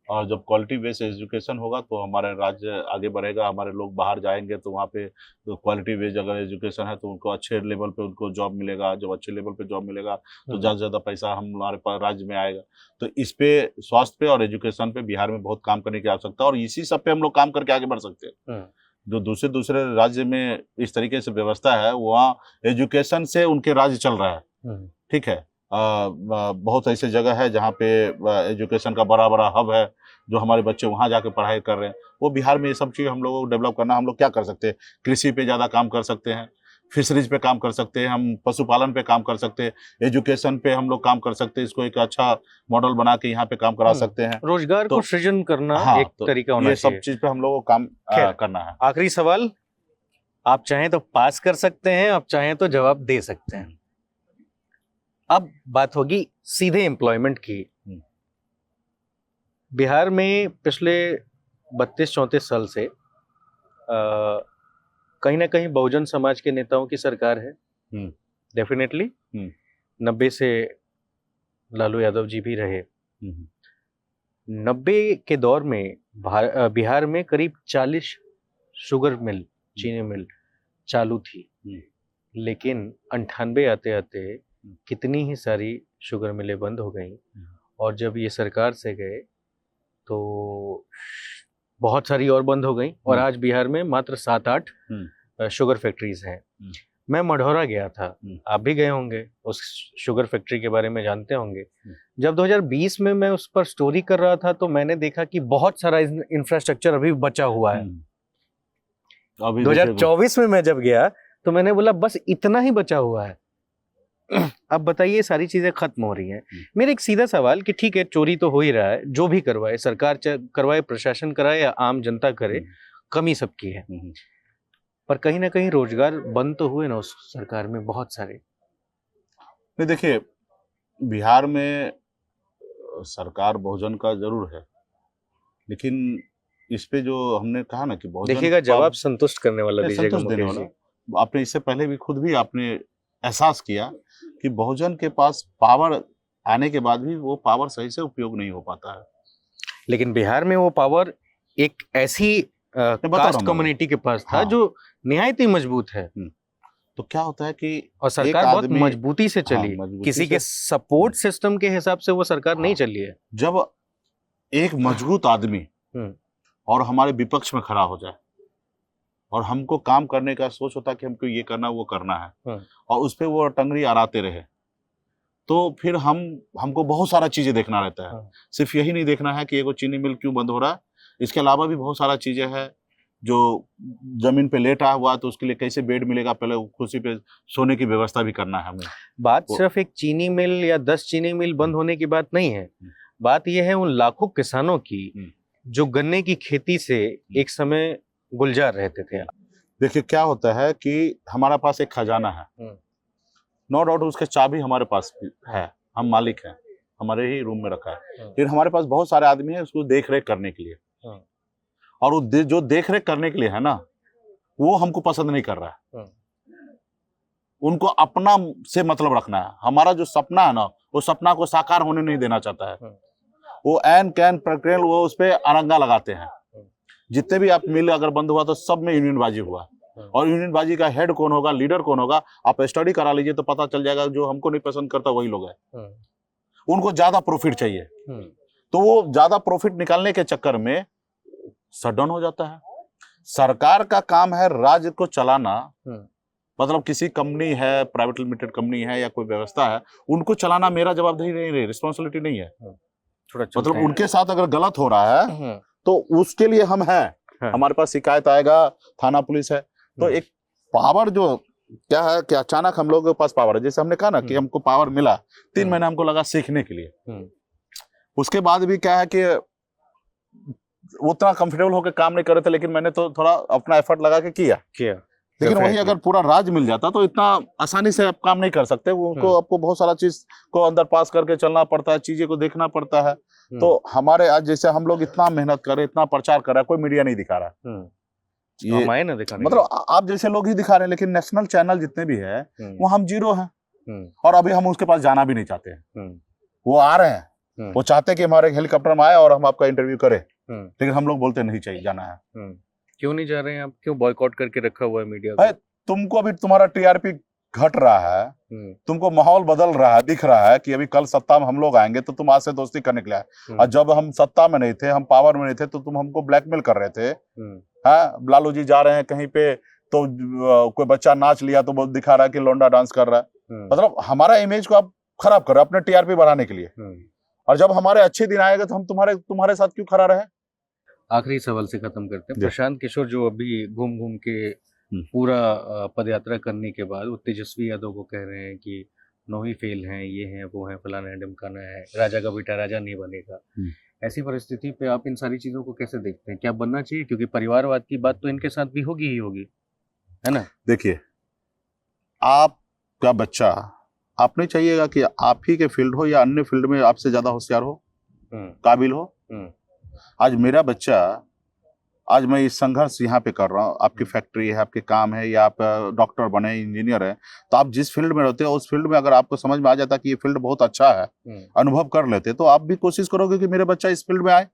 Speaker 2: और जब क्वालिटी बेस्ड एजुकेशन होगा तो हमारा राज्य आगे बढ़ेगा, हमारे लोग बाहर जाएंगे तो वहाँ पे तो क्वालिटी बेस्ड अगर एजुकेशन है तो उनको अच्छे लेवल पे उनको जॉब मिलेगा। जब अच्छे लेवल पे जॉब मिलेगा तो ज़्यादा से ज़्यादा पैसा हमारे पास राज्य में आएगा। तो इस पे, स्वास्थ्य पे और एजुकेशन पे बिहार में बहुत काम करने की आवश्यकता है, और इसी सब पे हम लोग काम करके आगे बढ़ सकते हैं। जो दूसरे राज्य में इस तरीके से व्यवस्था है, वहाँ एजुकेशन से उनके राज्य चल रहा है। ठीक है, बहुत ऐसे जगह है जहाँ पे एजुकेशन का बड़ा बड़ा हब है, जो हमारे बच्चे वहाँ जाके पढ़ाई कर रहे हैं। वो बिहार में ये सब चीज़ हम लोगों को डेवलप करना, हम लोग क्या कर सकते हैं? कृषि पे ज़्यादा काम कर सकते हैं, फिशरीज पे काम कर सकते हैं, हम पशुपालन पे काम कर सकते हैं, एजुकेशन पे हम लोग काम कर सकते हैं, इसको एक अच्छा मॉडल बना के यहाँ पे काम करा सकते हैं।
Speaker 1: रोजगार को सृजन करना एक तरीका होना चाहिए।
Speaker 2: ये सब चीज पे हम लोगों को काम करना है।
Speaker 1: आखिरी सवाल, आप चाहें तो पास कर सकते हैं, आप चाहें तो जवाब दे सकते हैं। अब बात होगी सीधे एम्प्लॉयमेंट की। बिहार में पिछले 32-34 साल से कहीं ना कहीं बहुजन समाज के नेताओं की सरकार है। डेफिनेटली 90 से लालू यादव जी भी रहे। 90 के दौर में बिहार में करीब 40 शुगर मिल, चीनी मिल चालू थी। लेकिन 98 आते आते कितनी ही सारी शुगर मिलें बंद हो गई, और जब ये सरकार से गए तो बहुत सारी और बंद हो गई, और आज बिहार में मात्र 7-8 शुगर फैक्ट्रीज हैं। मैं मढ़ौरा गया था, आप भी गए होंगे, उस शुगर फैक्ट्री के बारे में जानते होंगे। जब 2020 में मैं उस पर स्टोरी कर रहा था तो मैंने देखा कि बहुत सारा इंफ्रास्ट्रक्चर अभी बचा हुआ है। 2024 में मैं जब गया तो मैंने बोला बस इतना ही बचा हुआ है। अब बताइए, सारी चीजें खत्म हो रही हैं। मेरा एक सीधा सवाल कि ठीक है, चोरी तो हो ही रहा है, जो भी करवाए, सरकार करवाए, प्रशासन कराए या आम जनता करे, कमी सबकी है। पर कहीं ना कहीं रोजगार बंद तो हुए ना उस सरकार में बहुत सारे।
Speaker 2: नहीं, देखिए, बिहार में सरकार बहुजन का जरूर है, लेकिन इस पे जो हमने कहा ना कि बहुजन,
Speaker 1: देखिएगा जवाब संतुष्ट करने वाला दीजिएगा
Speaker 2: संतुष्ट देने वाला। आपने इससे पहले भी खुद भी आपने एहसास किया कि बहुजन के पास पावर आने के बाद भी वो पावर सही से उपयोग नहीं हो पाता है।
Speaker 1: लेकिन बिहार में वो पावर एक ऐसी कास्ट कम्युनिटी के पास था जो निहायत ही मजबूत है।
Speaker 2: तो क्या होता है कि
Speaker 1: और सरकार बहुत मजबूती से चली, किसी के सपोर्ट सिस्टम के हिसाब से वो सरकार नहीं चली है।
Speaker 2: जब एक मजबूत आदमी और हमारे विपक्ष में खड़ा हो जाए और हमको काम करने का सोच होता है कि हमको ये करना वो करना है, और उस पे वो टंगरी अड़ाते रहे, तो फिर हमको बहुत सारा चीजें देखना रहता है। सिर्फ यही नहीं देखना है कि एगो चीनी मिल क्यों बंद हो रहा है, इसके अलावा भी बहुत सारा चीजें हैं। जो जमीन पे लेटा हुआ है तो उसके लिए कैसे बेड मिलेगा, पहले खुशी पे सोने की व्यवस्था भी करना है हमें।
Speaker 1: बात सिर्फ एक चीनी मिल या 10 चीनी मिल बंद होने की बात नहीं है। बात यह है उन लाखों किसानों की जो गन्ने की खेती से एक समय गुलजार रहते थे।
Speaker 2: देखिए क्या होता है कि हमारा पास एक खजाना है, नो डाउट, उसके चाबी हमारे पास है, हम मालिक हैं, हमारे ही रूम में रखा है। फिर हमारे पास बहुत सारे आदमी हैं उसको देख रेख करने के लिए, और वो जो देख रेख करने के लिए है ना, वो हमको पसंद नहीं कर रहा है। उनको अपना से मतलब रखना है। हमारा जो सपना है ना, वो सपना को साकार होने नहीं देना चाहता है। वो एन कैन प्रक्रिया वो उस पर अरंगा लगाते हैं। जितने भी आप मिल अगर बंद हुआ तो सब में यूनियनबाजी हुआ, और यूनियनबाजी का हेड कौन होगा, लीडर कौन होगा, आप स्टडी करा लीजिए तो पता चल जाएगा। जो हमको नहीं पसंद करता वही लोग हैं। उनको ज्यादा प्रॉफिट चाहिए, तो वो ज्यादा प्रॉफिट निकालने के चक्कर में शटडाउन हो जाता है। सरकार का काम है राज्य को चलाना, मतलब किसी कंपनी है, प्राइवेट लिमिटेड कंपनी है या कोई व्यवस्था है, उनको चलाना मेरा जवाबदेही नहीं है, रिस्पॉन्सिबिलिटी नहीं है। मतलब उनके साथ अगर गलत हो रहा है तो उसके लिए हम हैं। हमारे पास शिकायत आएगा, थाना पुलिस है। तो एक पावर जो क्या है कि अचानक हम लोगों के पास पावर है, जैसे हमने कहा ना कि हमको पावर मिला, 3 महीना हमको लगा सीखने के लिए। उसके बाद भी क्या है कि उतना कंफर्टेबल होकर काम नहीं कर रहे थे, लेकिन मैंने तो थोड़ा अपना एफर्ट लगा के किया। लेकिन वही अगर पूरा राज मिल जाता तो इतना आसानी से आप काम नहीं कर सकते। उनको आपको बहुत सारा चीज को अंदर पास करके चलना पड़ता है, चीजें को देखना पड़ता है। तो हमारे आज जैसे हम लोग इतना मेहनत कर रहे, इतना प्रचार कर रहा है, कोई मीडिया नहीं दिखा रहा। ये मतलब आप जैसे लोग ही दिखा रहे हैं, लेकिन नेशनल चैनल जितने भी है वो हम जीरो हैं। और अभी हम उसके पास जाना भी नहीं चाहते हैं। वो आ रहे हैं, वो चाहते हैं कि हमारे हेलीकॉप्टर में आए और हम आपका इंटरव्यू करें, लेकिन हम लोग बोलते नहीं चाहिए जाना है।
Speaker 1: क्यों नहीं जा रहे हैं आप? क्यों बॉयकॉट करके रखा हुआ है मीडिया को?
Speaker 2: तुमको अभी तुम्हारा टीआरपी घट रहा है, तुमको माहौल बदल रहा है, दिख रहा है कि अभी कल सत्ता में हम लोग आएंगे तो तुम आज से दोस्ती करने के लिए आए। और जब हम सत्ता में नहीं थे, हम पावर में नहीं थे, तो तुम हमको ब्लैकमेल कर रहे थे। हाँ, लालू जी जा रहे हैं कहीं पे तो कोई बच्चा नाच लिया तो वो दिखा रहा है कि लोंडा डांस कर रहा है। मतलब हमारा इमेज को आप खराब कर रहे हो अपने टीआरपी बढ़ाने के लिए। और जब हमारे अच्छे दिन आएगा तो हम तुम्हारे साथ क्यों खड़ा रहे?
Speaker 1: आखिरी सवाल से खत्म करते हैं। प्रशांत किशोर जो अभी घूम घूम के पूरा पदयात्रा करने के बाद वो तेजस्वी यादव को कह रहे हैं कि नो ही फेल हैं, ये हैं, वो हैं, फलाना है, ढिमकाना है, राजा का बेटा राजा नहीं बनेगा। ऐसी परिस्थिति पे आप इन सारी चीजों को कैसे देखते हैं? क्या बनना चाहिए? क्योंकि परिवारवाद की बात तो इनके साथ भी होगी ही होगी, है ना?
Speaker 2: देखिए, आपका बच्चा, आप नहीं चाहिएगा कि आप ही के फील्ड हो या अन्य फील्ड में आपसे ज्यादा होशियार हो, काबिल हो। आज मेरा बच्चा, आज मैं इस संघर्ष यहाँ पे कर रहा हूँ, आपकी फैक्ट्री है, आपके काम है, या आप डॉक्टर बने, इंजीनियर है, तो आप जिस फील्ड में रहते हो उस फील्ड में अगर आपको समझ में आ जाता कि ये फील्ड बहुत अच्छा है, अनुभव कर लेते, तो आप भी कोशिश करोगे कि मेरे बच्चा इस फील्ड में आए।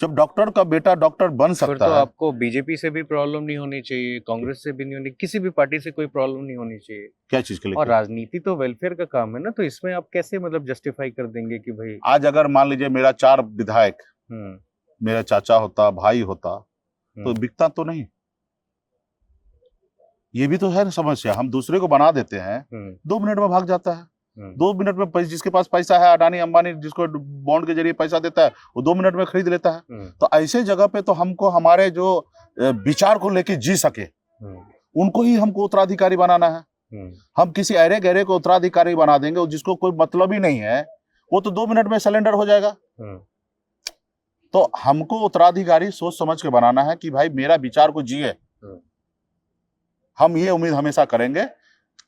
Speaker 2: जब डॉक्टर का बेटा डॉक्टर बन सकता है,
Speaker 1: आपको बीजेपी से भी प्रॉब्लम नहीं होनी चाहिए, कांग्रेस से भी नहीं होनी, किसी भी पार्टी से कोई प्रॉब्लम नहीं होनी चाहिए।
Speaker 2: क्या चीज के लिए?
Speaker 1: और राजनीति तो वेलफेयर का काम है ना, तो इसमें आप कैसे मतलब जस्टिफाई कर देंगे कि भाई
Speaker 2: आज अगर मान लीजिए मेरा 4 विधायक मेरा चाचा होता, भाई होता, तो बिकता तो नहीं। ये भी तो है ना समस्या। हम दूसरे को बना देते हैं, 2 मिनट में भाग जाता है। 2 मिनट में जिसके पास पैसा है, अडानी अंबानी जिसको बॉन्ड के जरिए पैसा देता है, वो 2 मिनट में खरीद लेता है। तो ऐसे जगह पे तो हमको हमारे जो विचार को लेके जी सके, उनको ही हमको उत्तराधिकारी बनाना है। हम किसी अरे गहरे को उत्तराधिकारी बना देंगे जिसको कोई मतलब ही नहीं है, वो तो 2 मिनट में सिलेंडर हो जाएगा। तो हमको उत्तराधिकारी सोच समझ के बनाना है कि भाई मेरा विचार को जिए। हम ये उम्मीद हमेशा करेंगे।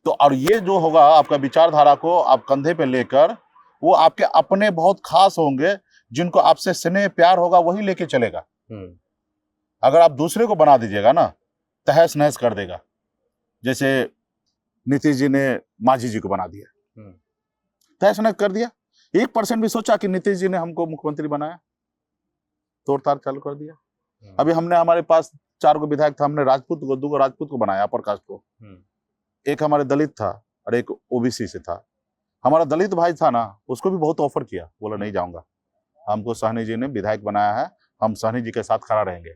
Speaker 2: तो और ये जो होगा आपका विचारधारा को आप कंधे पे लेकर, वो आपके अपने बहुत खास होंगे, जिनको आपसे स्नेह प्यार होगा, वही लेके चलेगा। अगर आप दूसरे को बना दीजिएगा ना, तहस नहस कर देगा। जैसे नीतीश जी ने मांझी जी को बना दिया, तहस नहस कर दिया। 1% भी सोचा कि नीतीश जी ने हमको मुख्यमंत्री बनाया? तोड़ ताड़ चालू कर दिया। अभी हमने, हमारे पास 4 गो विधायक था, हमने राजपूत को, 2 राजपूत को बनाया, अपर कास्ट को। एक हमारे दलित था और एक ओबीसी से था। हमारा दलित भाई था ना, उसको भी बहुत ऑफर किया, बोला नहीं जाऊंगा। हमको सहनी जी ने विधायक बनाया है, हम सहनी जी के साथ खड़ा रहेंगे।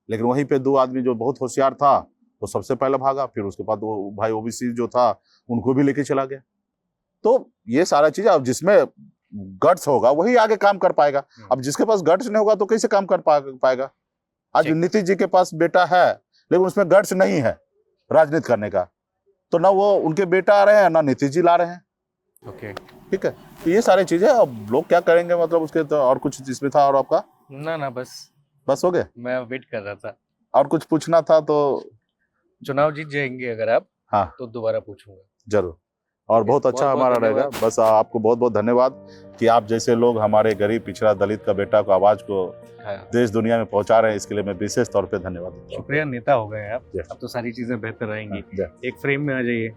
Speaker 2: लेकिन वहीं पे 2 आदमी जो बहुत होशियार था, वो सबसे पहले भागा। फिर उसके बाद वो भाई ओबीसी जो था, उनको भी लेके चला गया। तो ये सारा चीज, अब जिसमें गट्स होगा वही आगे काम कर पाएगा। अब जिसके पास गट्स नहीं होगा तो कैसे काम कर पाएगा? आज नीतीश जी के पास बेटा है, लेकिन उसमें गट्स नहीं है राजनीति करने का, तो ना वो उनके बेटा आ रहे हैं, ना नीतीश जी ला रहे हैं।
Speaker 1: ओके,
Speaker 2: ठीक है। तो ये सारी चीजें अब लोग क्या करेंगे, मतलब उसके तो और कुछ इसमें था? और आपका?
Speaker 1: ना बस
Speaker 2: हो गए?
Speaker 1: मैं वेट कर रहा था।
Speaker 2: और कुछ पूछना था तो?
Speaker 1: चुनाव जीत जाएंगे अगर आप, हाँ, तो दोबारा पूछूंगा
Speaker 2: जरूर। और बहुत अच्छा हमारा रहेगा। बस आपको बहुत बहुत धन्यवाद कि आप जैसे लोग हमारे गरीब पिछड़ा दलित का बेटा को, आवाज को देश दुनिया में पहुंचा रहे हैं, इसके लिए मैं विशेष तौर पे धन्यवाद देता हूं।
Speaker 1: शुक्रिया, नेता हो गए आप। अब तो सारी चीजें बेहतर रहेंगी। एक फ्रेम में आ जाइए।